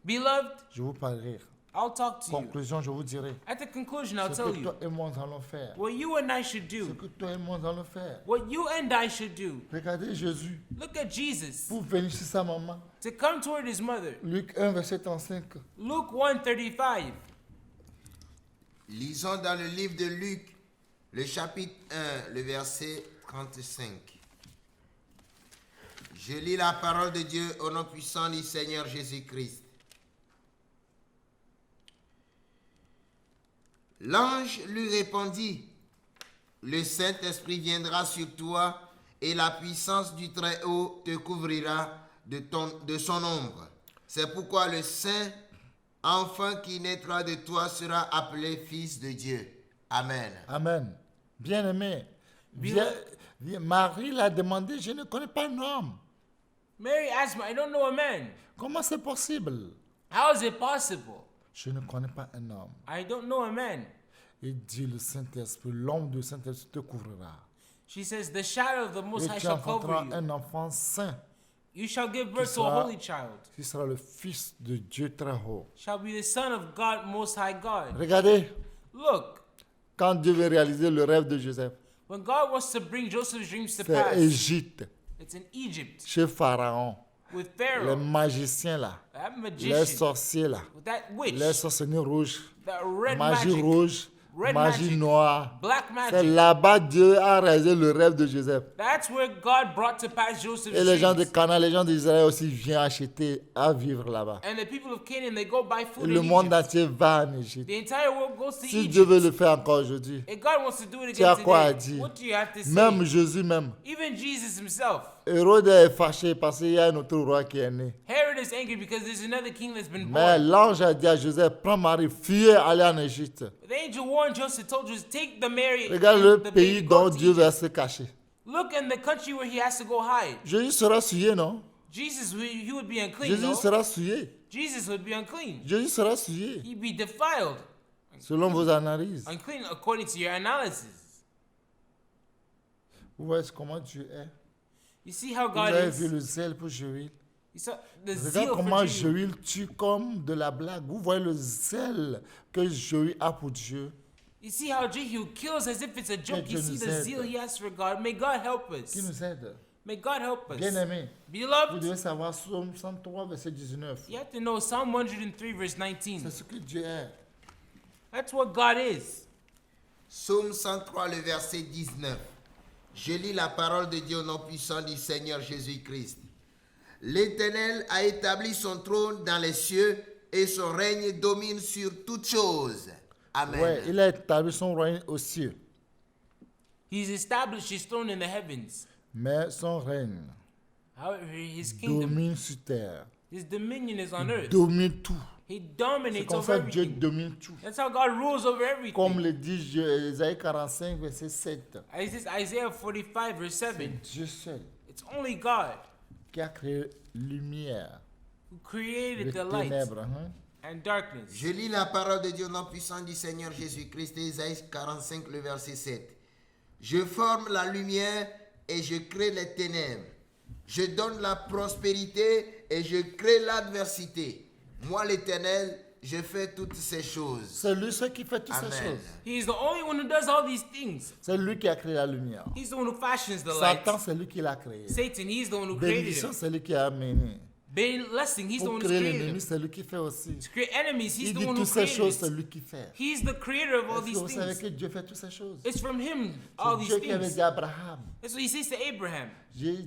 Beloved, je vous parlerai. I'll talk to you. Conclusion, je vous dirai. At the conclusion, I'll Ce tell que you toi et moi nous allons faire. what you and I should Ce do. que toi et moi nous allons faire. What you and I should do. Regardez Jésus Look at Jesus. pour venir chez sa maman. To come toward his mother. Luc 1, verset 35. Luke 1:35. Lisons dans le livre de Luc, le chapitre 1, le verset 35. Je lis la parole de Dieu au nom puissant du Seigneur Jésus-Christ. L'ange lui répondit, le Saint-Esprit viendra sur toi et la puissance du Très-Haut te couvrira de son ombre. C'est pourquoi le Saint enfant qui naîtra de toi sera appelé fils de Dieu. Amen. Amen. Bien-aimé, Marie l'a demandé, je ne connais pas un homme. Mary asked me, I don't know a man. Comment c'est possible? How is it possible? Je ne connais pas un homme. I don't know a man. Il dit le Saint-Esprit, l'ombre du Saint-Esprit te couvrira. She says, the shadow of the Most Et High tu shall cover enfanteras you. un enfant saint, You shall give birth to a sera- holy child. qui sera le Fils de Dieu très haut. Shall be the son of God, Most High God. Regardez, Look, quand Dieu veut réaliser le rêve de Joseph, when God wants to bring Joseph's dreams to c'est pass, Égypte, it's in Egypt chez Pharaon, with les Pharaoh, magiciens là, that les magician, sorciers là, with that witch, les sorciers rouges, that red magie magic, rouge, red magie magic, noire. black C'est magic. là-bas Dieu a réalisé le rêve de Joseph. That's where God brought to pass Joseph's Et les gens de dreams. Canaan, les gens d'Israël aussi viennent acheter à vivre là-bas. And the people of Canaan, they go buy Et food le in monde Egypt. entier va en Égypte. The entire world goes to Si Egypt. Dieu veut le faire encore aujourd'hui, And God wants to do it tu as again quoi à today. dire? What do you have to say? même Jésus même, Even Jesus himself. Hérode est fâché parce qu'il y a un autre roi qui est né. Herod is angry because there's another king that's been Mais born. l'ange a dit à Joseph, prends Marie, fuyez, allez en Égypte. The angel warned Joseph, told Joseph, take the Mary, Regarde le the pays baby, go dont to Dieu Egypt. va se cacher. Look in the country where he has to go hide. Jésus sera souillé, non? Jesus, he would be unclean, Jésus no? sera souillé. Jesus would be unclean. Jésus sera souillé, He'd be defiled. selon vos analyses. Unclean according to your analysis. Vous voyez comment Dieu est. You see how Vous God avez is? vu le zèle pour Joël. You saw the Regarde zeal comment for Jehu. Joël tue comme de la blague. Vous voyez le zèle que Joël a pour Dieu. You see how Jehu kills as if it's a joke. Dieu You see nous the aide. zeal he has for God. May God help Qui us. nous aide. May God help us. Bien-aimé, vous Beloved, devez savoir Psaume 103, verset 19. you have to know Psalm 103 verse 19. C'est ce que Dieu est. That's what God is. Psaume 103, le verset 19. Je lis la parole de Dieu au nom puissant du Seigneur Jésus-Christ. L'Éternel a établi son trône dans les cieux et son règne domine sur toutes choses. Amen. Ouais, il a établi son royaume aux cieux. He's established his throne in the heavens. Mais son règne However, his kingdom, domine sur terre. his dominion is on earth. Domine tout. He C'est dominates comme over ça que Dieu everything. domine tout. That's how God rules over Comme everything. le dit Isaïe 45, verset 7. Isaiah 45 verse 7. C'est Dieu seul It's only God qui a créé lumière, who created les the light ténèbres. Hein? and darkness. Je lis la parole de Dieu au nom puissant du Seigneur Jésus-Christ, Isaïe 45, le verset 7. Je forme la lumière et je crée les ténèbres. Je donne la prospérité et je crée l'adversité. Moi, l'Éternel, je fais toutes ces choses. C'est lui seul qui fait toutes ces Amen. choses. He's the only one who does all these things. C'est lui qui a créé la lumière. He's the one who fashions the light. Satan, c'est lui qui l'a créé. Satan, he's the one who created Bénédiction, him. c'est lui qui a amené. Blessing, he's the Pour one who créer created l'ennemi, him. c'est lui qui fait aussi. To create enemies, he's Il the dit one who toutes ces choses, created c'est it. lui qui fait. He's the creator of all Est-ce que these vous savez things. que Dieu fait toutes ces choses? It's from him, all C'est these Dieu qui avait things. dit à Abraham. That's what he says to Abraham.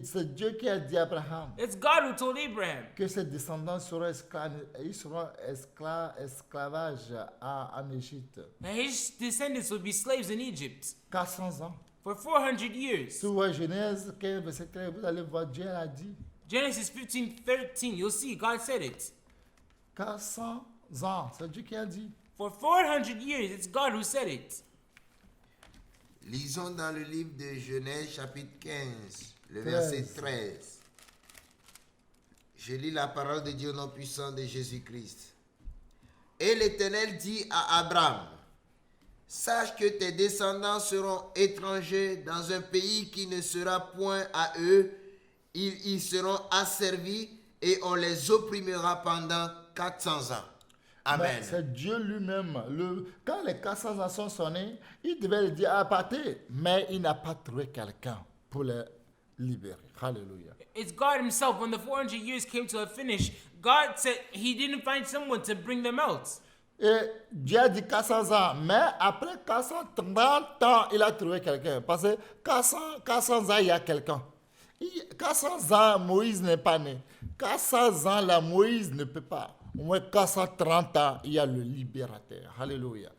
C'est Dieu qui a dit à Abraham It's God who told Abraham que ses descendants seront esclavages en Égypte. that his descendants will be slaves in Egypt 400 ans. for 400 years. Si vous voyez Genèse 15, verset 13, vous allez voir Dieu l'a dit. Genesis 15:13, you'll see God said it. 400 ans, c'est Dieu qui a dit. For 400 years, it's God who said it. Lisons dans le livre de Genèse, chapitre 15, le 13. verset 13. Je lis la parole de Dieu au nom puissant de Jésus-Christ. Et l'Éternel dit à Abraham, sache que tes descendants seront étrangers dans un pays qui ne sera point à eux. Ils y seront asservis et on les opprimera pendant 400 ans. Amen. Mais c'est Dieu lui-même. Quand les 400 ans sont sonnés, il devait le dire à partir. Mais il n'a pas trouvé quelqu'un pour les libérer. Alléluia. It's God himself. When the 400 years came to a finish, God said he didn't find someone to bring them out. Et Dieu a dit 400 ans. Mais après 430 ans, il a trouvé quelqu'un. Parce que 400 ans, il y a quelqu'un. 400 ans, Moïse n'est pas né. 400 ans, là, Moïse ne peut pas. Au moins 430 ans, il y a le libérateur. Alléluia.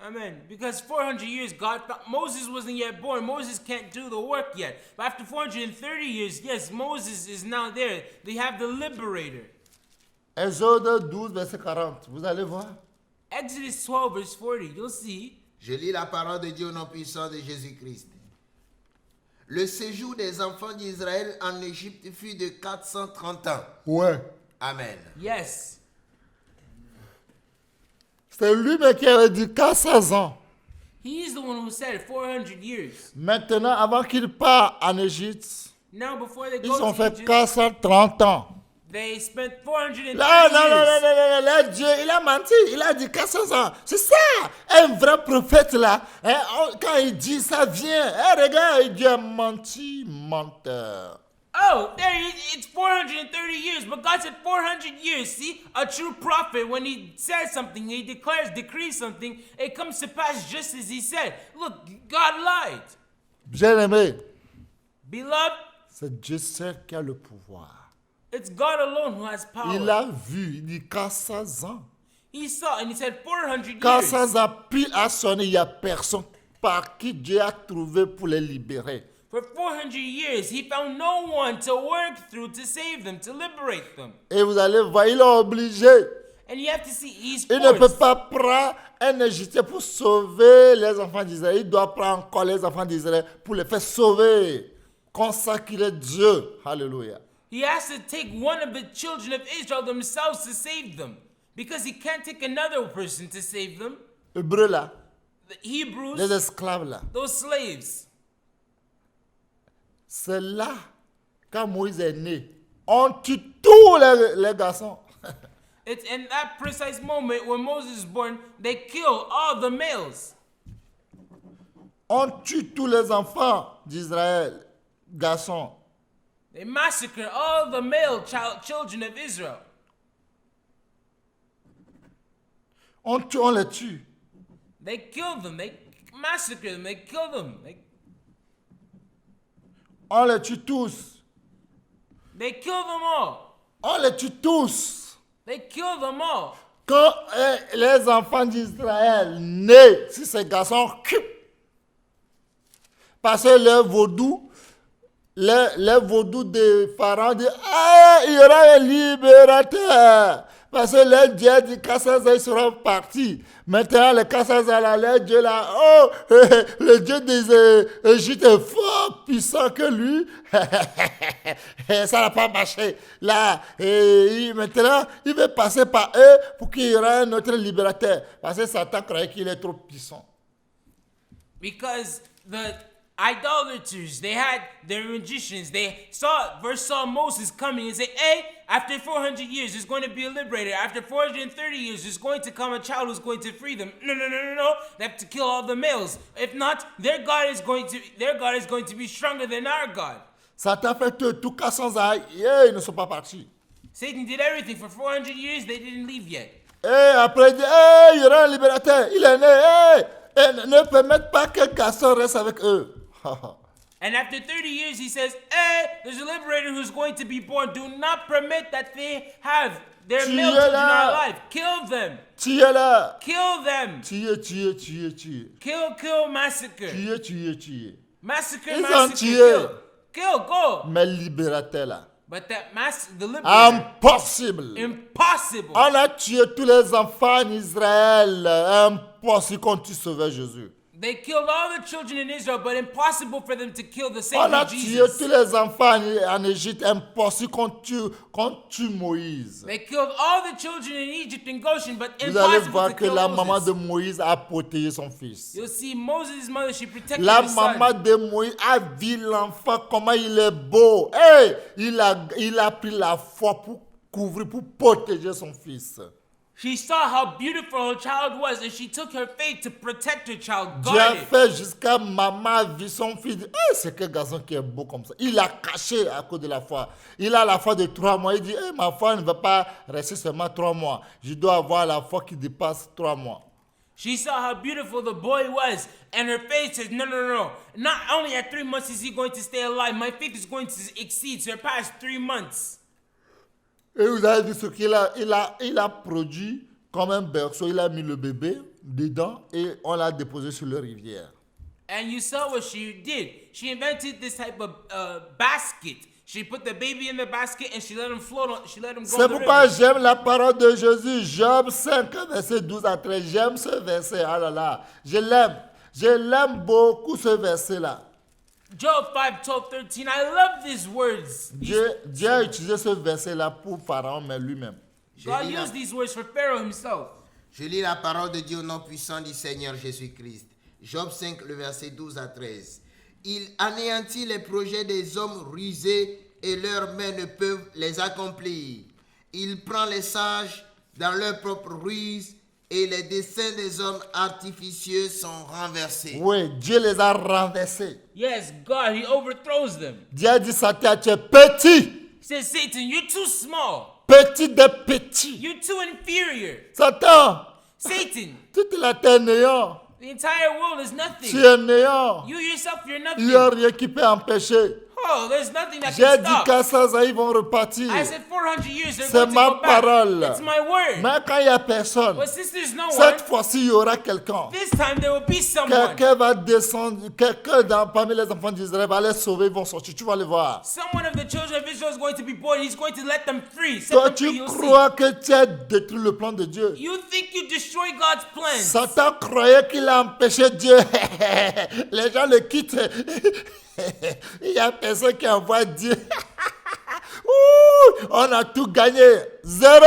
Amen. Because 400 years, Moses wasn't yet born. Moses can't do the work yet. But after 430 years, yes, Moses is now there. They have the liberator. Exode 12, verset 40. Vous allez voir. Exodus 12, verse 40, you'll see. Je lis la parole de Dieu au nom puissant de Jésus-Christ. Le séjour des enfants d'Israël en Égypte fut de 430 ans. Ouais. Amen. Yes. C'est lui-même qui avait dit 400 ans. He's the one who said 400 years. Maintenant, avant qu'il parte en Égypte, Now, before they ils go ont to fait Egypt, 430 ans. they spent 430 Là, non, years. là, Dieu, il a menti. Il a dit 400 ans. C'est ça. Un vrai prophète, là. Hein, quand il dit ça vient. Hein, regarde, Dieu a menti, menteur. Oh, it's 430 years, but God said 400 years. See, a true prophet, when he says something, he decrees something, it comes to pass just as he said. Look, God lied. Bien-aimé, Beloved, c'est Dieu seul qui a le pouvoir. it's God alone who has power. Il a vu, il dit 400 ans. He saw, and he said 400 years. 400 ans, pile à sonner, il n'y a personne par qui Dieu a trouvé pour les libérer. For 400 years, he found no one to work through to save them, to liberate them. Et vous allez voir, il est obligé. And you have to see, he's Il ne peut forced. pas prendre un Égyptien pour sauver les enfants d'Israël. Il doit prendre encore les enfants d'Israël pour les faire sauver. Consacrer Dieu. Alléluia. He has to take one of the children of Israel themselves to save them. Because he can't take another person to save them. Hébreux là, The Hebrews, les esclaves là. those slaves, C'est là, quand Moïse est né, on tue tous les garçons. It's in that precise moment when Moses is born, they kill all the males. On tue tous les enfants d'Israël, garçons. They massacre all the male children of Israel. On les tue. They kill them. They massacre them. They kill them. On les tue tous. They kill them all. On les tue tous. They kill them all. Quand les enfants d'Israël nés, si ces garçons, parce que le vaudou, les vaudous de Pharaon disent, ah, il y aura un libérateur. Parce que les dieux du Kassaza, ils seront partis. Maintenant, le Kassaza, là, les dieux là, oh, le dieu des Égyptes est fort puissant que lui. Ça n'a pas marché. Là, maintenant, il veut passer par eux pour qu'il y ait un autre libérateur. Parce que Satan croyait qu'il est trop puissant. Because the idolaters, they had their magicians, they saw Moses coming and say, hey, after 400 years there's going to be a liberator. After 430 years there's going to come a child who's going to free them. No. They have to kill all the males. If not, their God is going to be stronger than our God. Satan fait tout cas sans aïe, ils ne sont pas partis. Satan did everything for 400 years, they didn't leave yet. Et après il dit, il y aura un libérateur, il est né, et ne permettent pas que garçon reste avec eux. And after 30 years, he says, hey, there's a liberator who's going to be born. Do not permit that they have their male children alive. Kill them. Tuez-la. Kill them. Tuez. Kill, massacre. Tuez. Massacre, Ils ont massacre, tué. kill, go. Mais libérateur là. But the liberator, Impossible. impossible. On a tué tous les enfants en Israël. Impossible qu'on tue sauver Jésus. They killed all the children in Israel, but impossible for them to kill the On Savior a tué Jesus. tous les enfants en Égypte. Impossible qu'on tue Moïse. They killed all the children in Egypt and Goshen, but Vous allez impossible voir to que kill la maman Moses. de Moïse a protégé son fils. You'll see Moses' mother, she protected La his maman son. de Moïse a vu l'enfant, comment il est beau. Hey, il a pris la foi pour couvrir, pour protéger son fils. She saw how beautiful her child was, and she took her faith to protect her child. Dieu a Guard it. fait jusqu'à maman a vu son fils. Hey, c'est quel garçon qui est beau comme ça. Il a caché à cause de la foi. Il a la foi de 3 mois. Il dit, hey, ma foi ne va pas rester seulement 3 mois. Je dois avoir la foi qui dépasse 3 mois. She saw how beautiful the boy was, and her faith says, no. Not only at 3 months is he going to stay alive, my faith is going to surpass 3 months. Et vous avez vu ce qu'il a, il a produit comme un berceau. Il a mis le bébé dedans et on l'a déposé sur la rivière. And you saw what she did. She invented this type of basket. She put the baby in the basket and she let him float. She let him go. C'est pourquoi j'aime la parole de Jésus. Job 5, verset 12 à 13. J'aime ce verset. Ah là là. Je l'aime. Je l'aime beaucoup ce verset-là. Job 5, 12, 13. I love these words. Dieu a utilisé ce verset-là pour Pharaon, mais lui-même. God used these words for Pharaoh himself. Je lis la parole de Dieu au nom puissant du Seigneur Jésus-Christ. Job 5, le verset 12 à 13. Il anéantit les projets des hommes rusés et leurs mains ne peuvent les accomplir. Il prend les sages dans leur propre ruse et les desseins des hommes artificieux sont renversés. Oui, Dieu les a renversés. Yes, God, he overthrows them. Dieu a dit, Satan, tu es petit. He says, Satan, you're too small. Petit de petit. You're too inferior. Satan, Satan, toute la terre est néant. the entire world is Tu nothing. es néant. You yourself, you're Il n'y a nothing. rien qui peut empêcher. Oh, there's nothing that J'ai can dit stop. qu'à ça, ils vont repartir. I said 400 years, they're C'est going to ma go back. parole. It's my word. Mais quand il n'y a personne, But since there's no one, cette fois-ci, il y aura quelqu'un. this time there will be someone. Quelqu'un va descendre, parmi les enfants d'Israël va les sauver, ils vont sortir. Tu vas les voir. Someone of the children of Israel is going to be born. He's going to let them free. Set Toi, them free. tu You'll see. crois que tu as détruit le plan de Dieu. You think you destroy God's plans. Satan croyait qu'il a empêché Dieu. Les gens le quittent. Il y a personne qui envoie Dieu. Ouh, on a tout gagné. 0.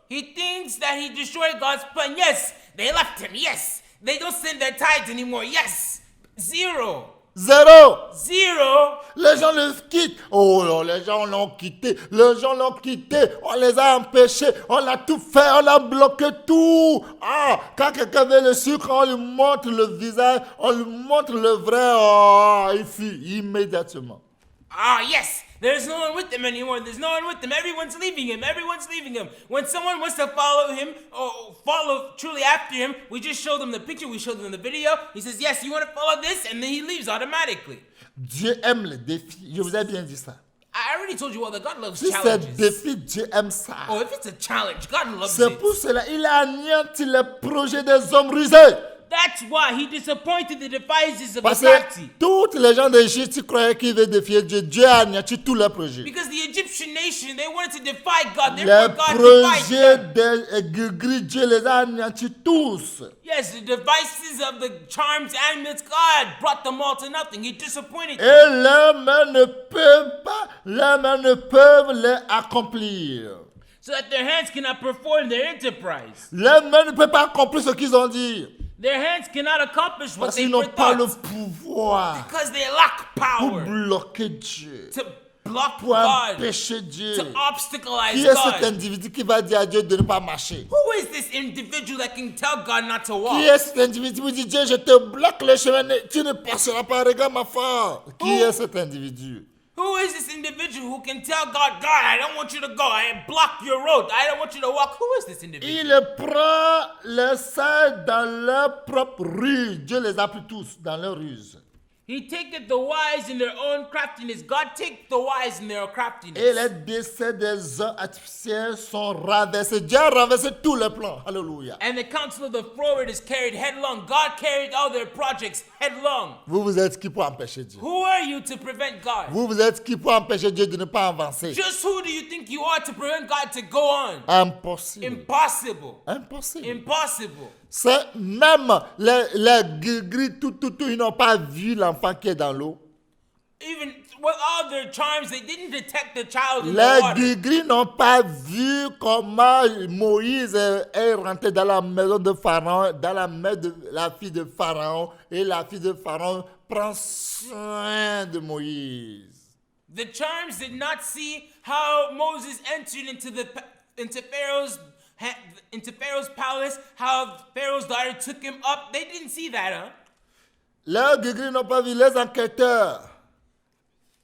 He thinks that he destroyed God's plan. Yes, they left him. Yes, they don't send their tithes anymore. Yes, 0. Zéro. Zero. Les gens le quittent. Oh là, les gens l'ont quitté. Les gens l'ont quitté. On les a empêchés. On a tout fait. On a bloqué tout. Ah, quand quelqu'un veut le sucre, on lui montre le visage. On lui montre le vrai. Oh, il fuit immédiatement. Ah, yes. There's no one with him anymore. There's no one with him. Everyone's leaving him. Everyone's leaving him. When someone wants to follow him or follow truly after him, we just show them the picture. We show them the video. He says, yes, you want to follow this? And then he leaves automatically. Dieu aime les défis. Je vous ai bien dit ça. I already told you all that God loves Si c'est challenges. défi, Dieu aime ça. Oh, if it's a challenge, God loves C'est it. pour cela il a anéanti les projets des hommes rusés. That's why he disappointed the devices of the Parce crafty. que toutes les gens d'Égypte croyaient qu'ils veulent défier Dieu. Dieu a anéanti tous leurs projets. Because the Egyptian nation, they wanted to defy God. Les Therefore, God defied projets them. des gris, Dieu les a anéantis tous. Yes, the devices of the charms, amulets, God brought them all to nothing. He disappointed Et them. leurs mains ne peuvent les accomplir. So that their hands cannot perform their enterprise. Leurs mains ne peuvent pas accomplir ce qu'ils ont dit. Their hands cannot accomplish what Parce they qu'ils n'ont pas le thought. pouvoir Because they lack pour power bloquer Dieu, to block pour God, empêcher Dieu. to obstacleize Qui est cet God. individu qui va dire à Dieu de ne pas marcher? Who is this individual that can tell God not to walk? Qui est cet individu qui dit Dieu, je te bloque le chemin, tu ne passeras pas, regarde ma femme. Qui est cet individu? Who is this individual who can tell God, God, I don't want you to go. I block your road. I don't want you to walk. Who is this individual? Il prend les saints dans leur propre ruse. Dieu les a pris tous dans leur ruse. He taketh the wise in their own craftiness. God take the wise in their craftiness. Et les décès des hommes artificiels sont renversés. Dieu a renversé tous les plans. Alléluia. And the counsel of the froward is carried headlong. God carried all their projects headlong. Vous êtes qui pour empêcher Dieu? Who are you to prevent God? Vous êtes qui pour empêcher Dieu de ne pas avancer? Just who do you think you are to prevent God to go on? Impossible. Impossible. Impossible. Impossible. C'est même les gris, tout, ils n'ont pas vu l'enfant qui est dans l'eau. Even with all their charms, they didn't detect the child in the Les water. gris n'ont pas vu comment Moïse est rentré dans la maison de Pharaon, dans la maison de la fille de Pharaon, et la fille de Pharaon prend soin de Moïse. The charms did not see how Moses entered into Pharaoh's palace, how Pharaoh's daughter took him up. They didn't see that, huh? Les gris n'ont pas vu les enquêteurs.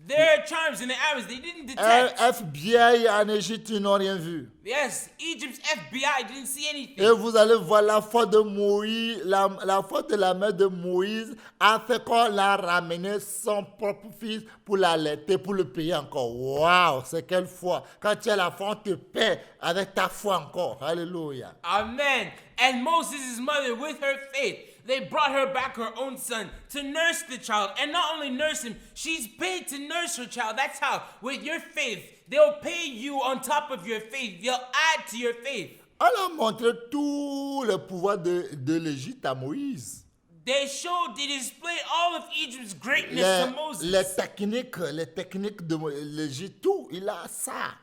Their charms and the arrows, they didn't detect. FBI en Égypte, ils n'ont rien vu. Yes, Egypt's FBI didn't see anything. Et vous allez voir la faute de Moïse, la faute de la mère de Moïse a fait qu'on l'a ramené son propre fils pour l'allaiter, pour le payer encore. Waouh, c'est quelle foi. Quand tu as la foi, on te paie avec ta foi encore. Alléluia. Amen. And Moses' mother, with her faith, they brought her back her own son to nurse the child. And not only nurse him, she's paid to nurse her child. That's how, with your faith, they'll pay you on top of your faith. They'll add to your faith. On a montré tout le pouvoir de l'Égypte à Moïse. They displayed all of Egypt's greatness to Moses. Les techniques de l'Égypte, tout, il a ça.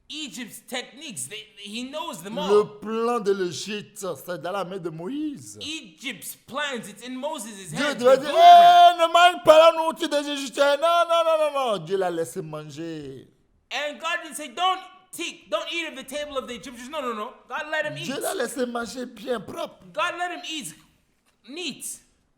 Egypt's techniques, he knows them Le all. plan de l'Égypte, c'est dans la main de Moïse. Egypt's plans, it's in Moses' Dieu hands. doit the dire, blueprint. ne mange pas la nourriture des Égyptiens. Non. Dieu l'a laissé manger. And God didn't say, don't eat at the table of the Egyptians. No. God let him eat. Dieu l'a laissé manger bien propre. God let him eat neat.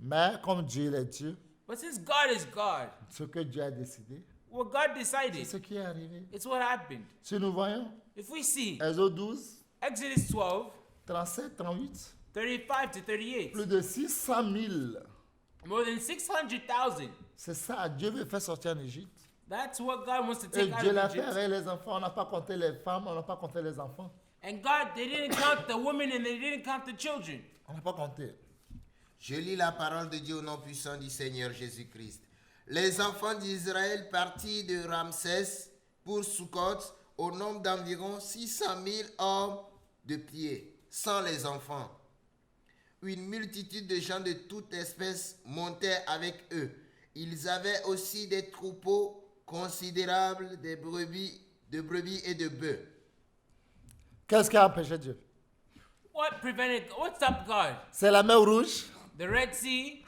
Mais comme Dieu est Dieu, But since God is God, ce que Dieu a décidé, what God c'est decided, ce qui est arrivé. it's what happened. Si nous voyons, If we see Exode 12, Exodus 12, 37, 38, 35 to 38, plus de 600 000. more than 600,000. C'est ça, Dieu veut faire sortir en Égypte. That's what God wants to Et take out Dieu of l'a fait Egypt. avec les enfants. On n'a pas compté les femmes, on n'a pas compté les enfants. And God, they didn't count the women and they didn't count the children. On n'a pas compté. Je lis la parole de Dieu au nom puissant du Seigneur Jésus-Christ. Les enfants d'Israël partis de Ramsès pour Sukkot au nombre d'environ 600 000 hommes de pied, sans les enfants. Une multitude de gens de toute espèce montaient avec eux. Ils avaient aussi des troupeaux considérables de brebis et de bœufs. Qu'est-ce qui a empêché Dieu? What stopped God? C'est la mer rouge. The Red Sea.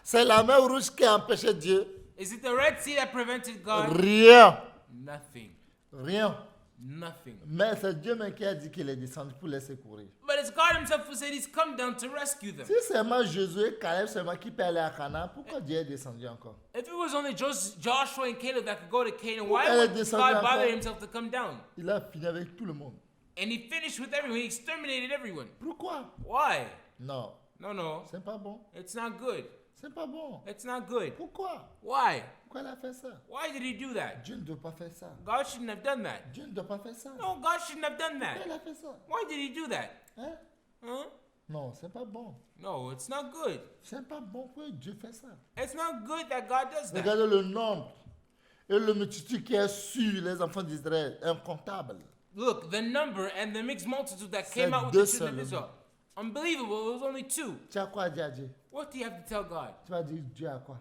C'est la mer rouge qui a empêché Dieu. Is it the Red Sea that prevented God? Rien. Nothing. Rien. Nothing. Mais c'est Dieu même qui a dit qu'il est descendu pour les secourir. But it's God himself who said he's come down to rescue them. Si seulement Josué et Caleb seulement qui peut aller à Canaan, pourquoi Dieu est descendu encore? If it was only Joshua and Caleb that could go to Canaan, why Elle est would descendue God encore. bother himself to come down? Il a fini avec tout le monde. And he finished with everyone. He exterminated everyone. Pourquoi? Why? Non, No. c'est pas bon. It's not good. C'est pas bon. It's not good. Pourquoi? Why? Pourquoi il a fait ça? Why did he do that? Dieu ne doit pas faire ça. God shouldn't have done that. Dieu ne doit pas faire ça. No, God shouldn't have done Pourquoi il that. a fait ça? Why did he do that? Hein? Huh? Non, c'est pas bon. No, it's not good. C'est pas bon pour Dieu faire ça. It's not good that God does that. Regardez le nombre et le multitude qui est sur les enfants d'Israël, incontable. Look, the number and the mixed multitude that C'est came out with deux the children of seulement. Israel. Unbelievable. It was only 2. Tu as quoi à dire à Dieu? What do you have to tell God? Tu vas dire Dieu a quoi?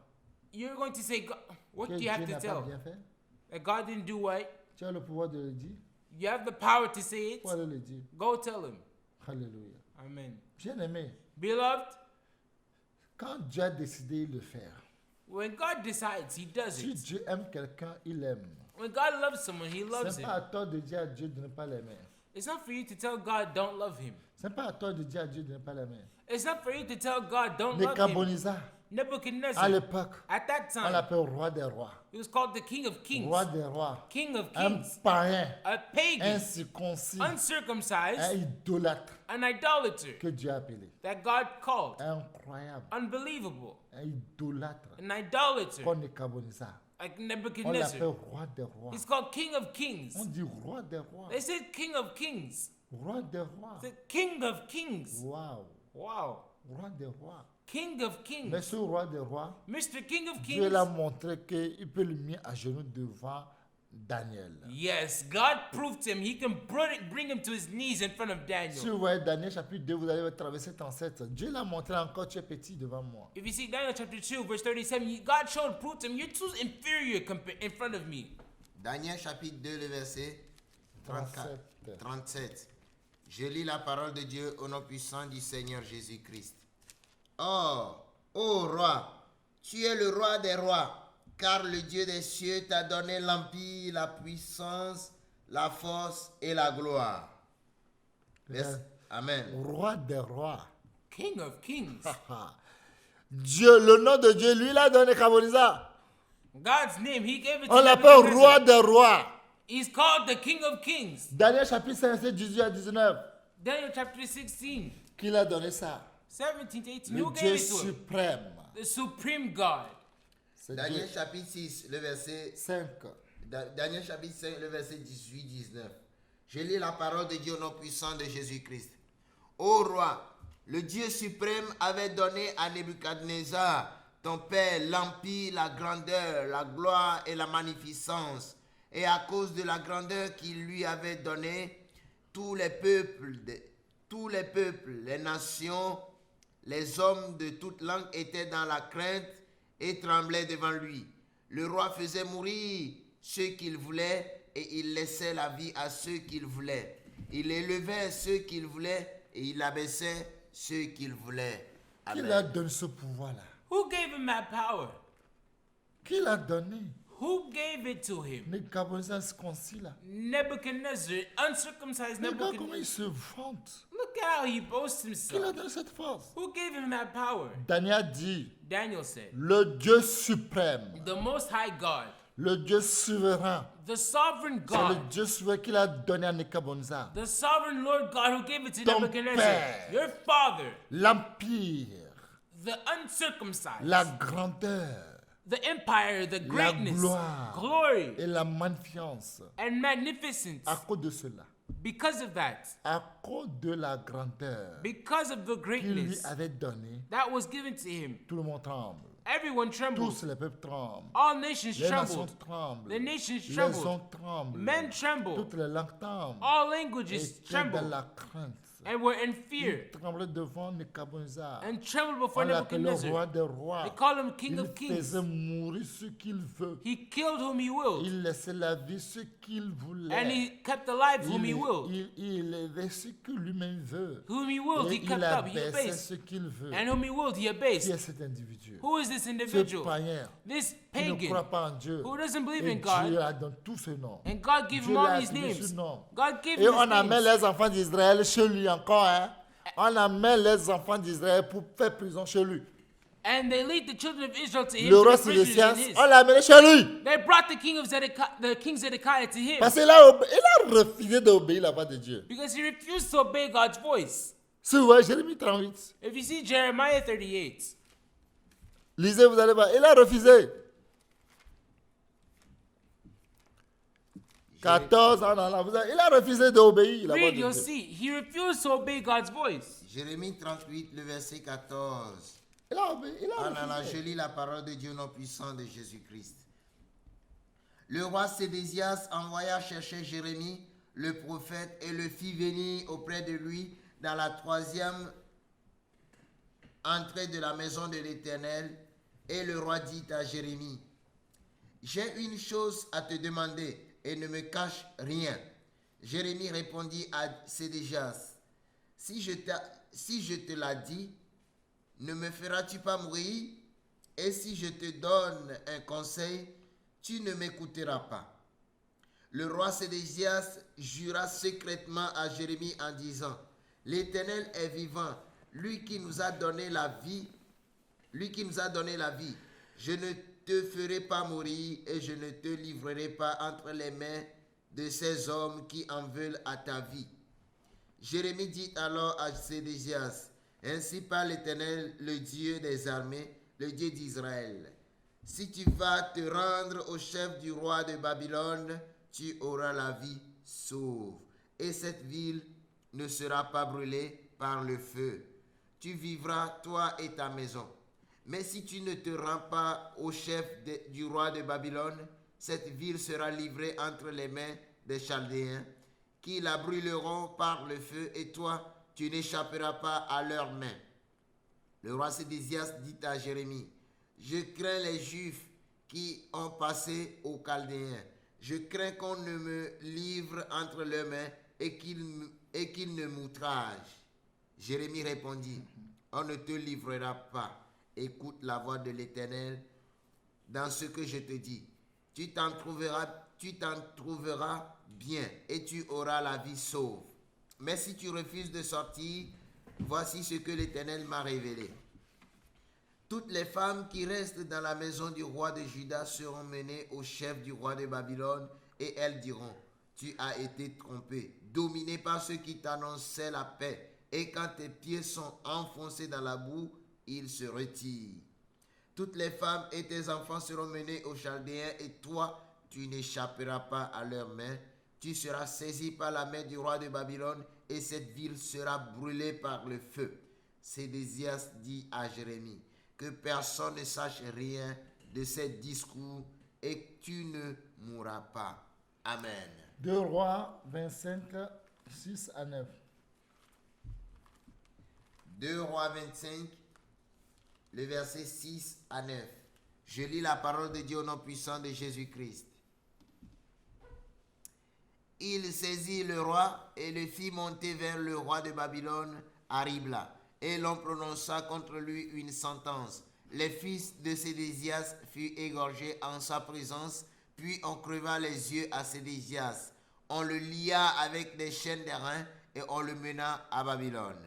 You're going to say, God, what Que do Dieu you have to n'a pas tell? bien fait? That God didn't do what? Tu as le pouvoir de le dire? You have the power to say it. Pourquoi de le dire? Go tell him. Alléluia. Amen. Bien aimé, Beloved, quand Dieu a décidé de le faire, when God decides, he does si it. Dieu aime quelqu'un, il aime. When God loves someone, he loves C'est him. pas à toi de dire à Dieu de ne pas l'aimer. It's not for you to tell God don't love him. C'est pas à toi de dire à Dieu de ne pas l'aimer. It's not for you to tell God don't love him. Nebuchadnezzar, à Nebuchadnezzar, l'époque, at that on time, l'appelle roi des rois. he was called the King of Kings. Roi des rois. King of Un Kings. païen, A pagan. incirconcis, un Uncircumcised. idolâtre An idolater que Dieu a appelé. that God called. Incroyable. Unbelievable. Un idolâtre An idolater comme Nebuchadnezzar. like On Nebuchadnezzar. l'appelle roi des rois. He's called King of Kings. On dit roi des rois. They said King of Kings. Roi des rois. The King of Kings. Waouh. Wow. Roi des rois. King of Mais Kings. ce roi des rois, Mr. King of Dieu Kings. l'a montré qu'il peut le mettre à genoux devant Daniel. Yes, God proved to him. He can bring him to his knees in front of Si Daniel. vous voyez Daniel chapitre 2, vous allez traverser cet ancêtre. Dieu l'a montré encore, tu es petit devant moi. If you see Daniel chapter 2, verse 37, God showed, proved to him, you're too inferior in front of me. Daniel chapitre 2, le verset 34, 37. 37. Je lis la parole de Dieu au nom puissant du Seigneur Jésus-Christ. Or, ô roi, tu es le roi des rois, car le Dieu des cieux t'a donné l'empire, la puissance, la force et la gloire. Amen. Roi des rois. King of Kings. Dieu, le nom de Dieu, lui, l'a donné Nebuchadnezzar. God's name, he gave it to On l'appelle Nebuchadnezzar. roi des rois. He's called the King of Kings. Daniel chapitre 5, verset 18 à 19. Daniel chapter 16, Qui l'a donné ça? 17 to 18. Le Who Dieu gave it to him? suprême. The supreme God. C'est Daniel Dieu. chapitre 6, le verset 5. Daniel chapitre 5, le verset 18-19. Je lis la parole de Dieu au nom puissant de Jésus-Christ. Ô roi, le Dieu suprême avait donné à Nebuchadnezzar, ton père, l'empire, la grandeur, la gloire et la magnificence. Et à cause de la grandeur qu'il lui avait donnée, tous les peuples, les nations, les hommes de toute langue étaient dans la crainte et tremblaient devant lui. Le roi faisait mourir ceux qu'il voulait et il laissait la vie à ceux qu'il voulait. Il élevait ceux qu'il voulait et il abaissait ceux qu'il voulait. Qui Amen. l'a donné ce pouvoir-là? Who gave him that power? Qui l'a donné? Who gave it to him? Nebuchadnezzar ce concile-là. Nebuchadnezzar, uncircumcised Regarde comment il Nebuchadnezzar. se vante. Look at how he boasts Qui l'a himself. donné cette force? Who gave him that power? Daniel dit, Daniel said, le Dieu suprême, the Most High God, le Dieu souverain, the sovereign c'est le God, Dieu souverain qu'il a donné à Nebuchadnezzar. the sovereign Lord God who gave it to Ton Nebuchadnezzar, père. your father, L'empire, the uncircumcised, la grandeur the empire, the greatness, gloire. glory, et la magnificence. and magnificence. À cause de cela, Because of that, à cause de la grandeur because of the qu'il lui greatness avait donnée, that was given to him, tout le monde tremble. everyone trembled. Tous les peuples tremblent. All nations Les nations trembled. tremblent. The nations Les trembled. hommes tremblent. Men trembled. Toutes les langues tremblent. All Et languages étaient dans trembled. la crainte. and were in fear Ils tremblaient devant Nebuchadnezzar. and trembled before On l'appelait Nebuchadnezzar. roi des rois. They called him King Il of Kings. faisait mourir ce qu'il veut. He killed whom he willed, Il laissait la vie ce qu'il voulait. and he kept alive whom he willed. Il élevait ce que lui-même veut. Whom he willed, Et he il kept up, he abaissait abased. ce qu'il veut. And whom he willed, he Qui abased. est cet individu? Who is this Ce individual? païen This qui ne croit pagan pas en Dieu. who doesn't believe Et in Dieu God. a donné tous ce noms. And God gave Dieu him lui a all these attribué ce names. nom. God gave Et him on his amène names. les enfants d'Israël chez lui encore. Hein? On amène les enfants d'Israël pour faire prison chez lui. And they lead the children of Israel to him Le to roi be prisoners Sédécias, in his. on l'a amené chez lui. They brought the king Zedekiah to him Parce qu'il a refusé d'obéir la voix de Dieu. because he refused to obey God's voice. Si vous voyez Jérémie 38, If you see Jeremiah 38, lisez, vous allez voir. Il a refusé. 14 ans dans la il a refusé d'obéir la voix read, de you'll Dieu. see. He refused to obey God's voice. Jérémie 38, le verset 14. Il a obéi, il a En allant, je refusé. lis la parole de Dieu au nom puissant de Jésus-Christ. Le roi Sédécias envoya chercher Jérémie, le prophète, et le fit venir auprès de lui dans la 3e entrée de la maison de l'Éternel. Et le roi dit à Jérémie, j'ai une chose à te demander et ne me cache rien. Jérémie répondit à Sédécias, si je te l'ai dit, ne me feras-tu pas mourir? Et si je te donne un conseil, tu ne m'écouteras pas. Le roi Sédécias jura secrètement à Jérémie en disant, l'Éternel est vivant, lui qui nous a donné la vie, je ne te ferai pas mourir et je ne te livrerai pas entre les mains de ces hommes qui en veulent à ta vie. Jérémie dit alors à Sédécias, ainsi parle l'Éternel, le Dieu des armées, le Dieu d'Israël. Si tu vas te rendre au chef du roi de Babylone, tu auras la vie sauve. Et cette ville ne sera pas brûlée par le feu. Tu vivras, toi et ta maison. Mais si tu ne te rends pas au chef du roi de Babylone, cette ville sera livrée entre les mains des Chaldéens, qui la brûleront par le feu, et toi, tu n'échapperas pas à leurs mains. Le roi Sédécias dit à Jérémie, je crains les Juifs qui ont passé aux Chaldéens. Je crains qu'on ne me livre entre leurs mains et qu'ils ne m'outragent. Jérémie répondit, on ne te livrera pas. Écoute la voix de l'Éternel dans ce que je te dis. Tu t'en trouveras bien et tu auras la vie sauve. Mais si tu refuses de sortir, voici ce que l'Éternel m'a révélé. Toutes les femmes qui restent dans la maison du roi de Juda seront menées au chef du roi de Babylone et elles diront, tu as été trompé, dominé par ceux qui t'annonçaient la paix. Et quand tes pieds sont enfoncés dans la boue, ils se retirent. Toutes les femmes et tes enfants seront menés aux Chaldéens et toi, tu n'échapperas pas à leurs mains. Tu seras saisi par la main du roi de Babylone et cette ville sera brûlée par le feu. Sédécias dit à Jérémie, que personne ne sache rien de ces discours et que tu ne mourras pas. Amen. 2 Rois 25, 6 à 9. 2 Rois 25, le verset 6 à 9. Je lis la parole de Dieu au nom puissant de Jésus-Christ. Il saisit le roi et le fit monter vers le roi de Babylone à Ribla. Et l'on prononça contre lui une sentence. Les fils de Sédécias furent égorgés en sa présence, puis on creva les yeux à Sédécias. On le lia avec des chaînes d'airain et on le mena à Babylone.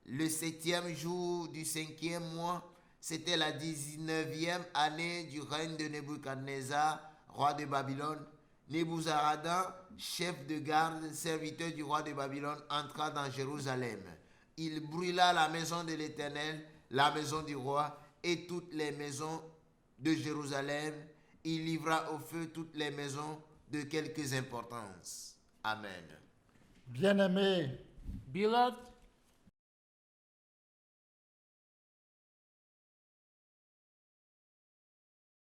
Le 7e jour du 5e mois, c'était la 19e année du règne de Nebuchadnezzar, roi de Babylone. Nebuzaradan, chef de garde, serviteur du roi de Babylone, entra dans Jérusalem. Il brûla la maison de l'Éternel, la maison du roi et toutes les maisons de Jérusalem. Il livra au feu toutes les maisons de quelque importance. Amen. Bien-aimés, Beloved,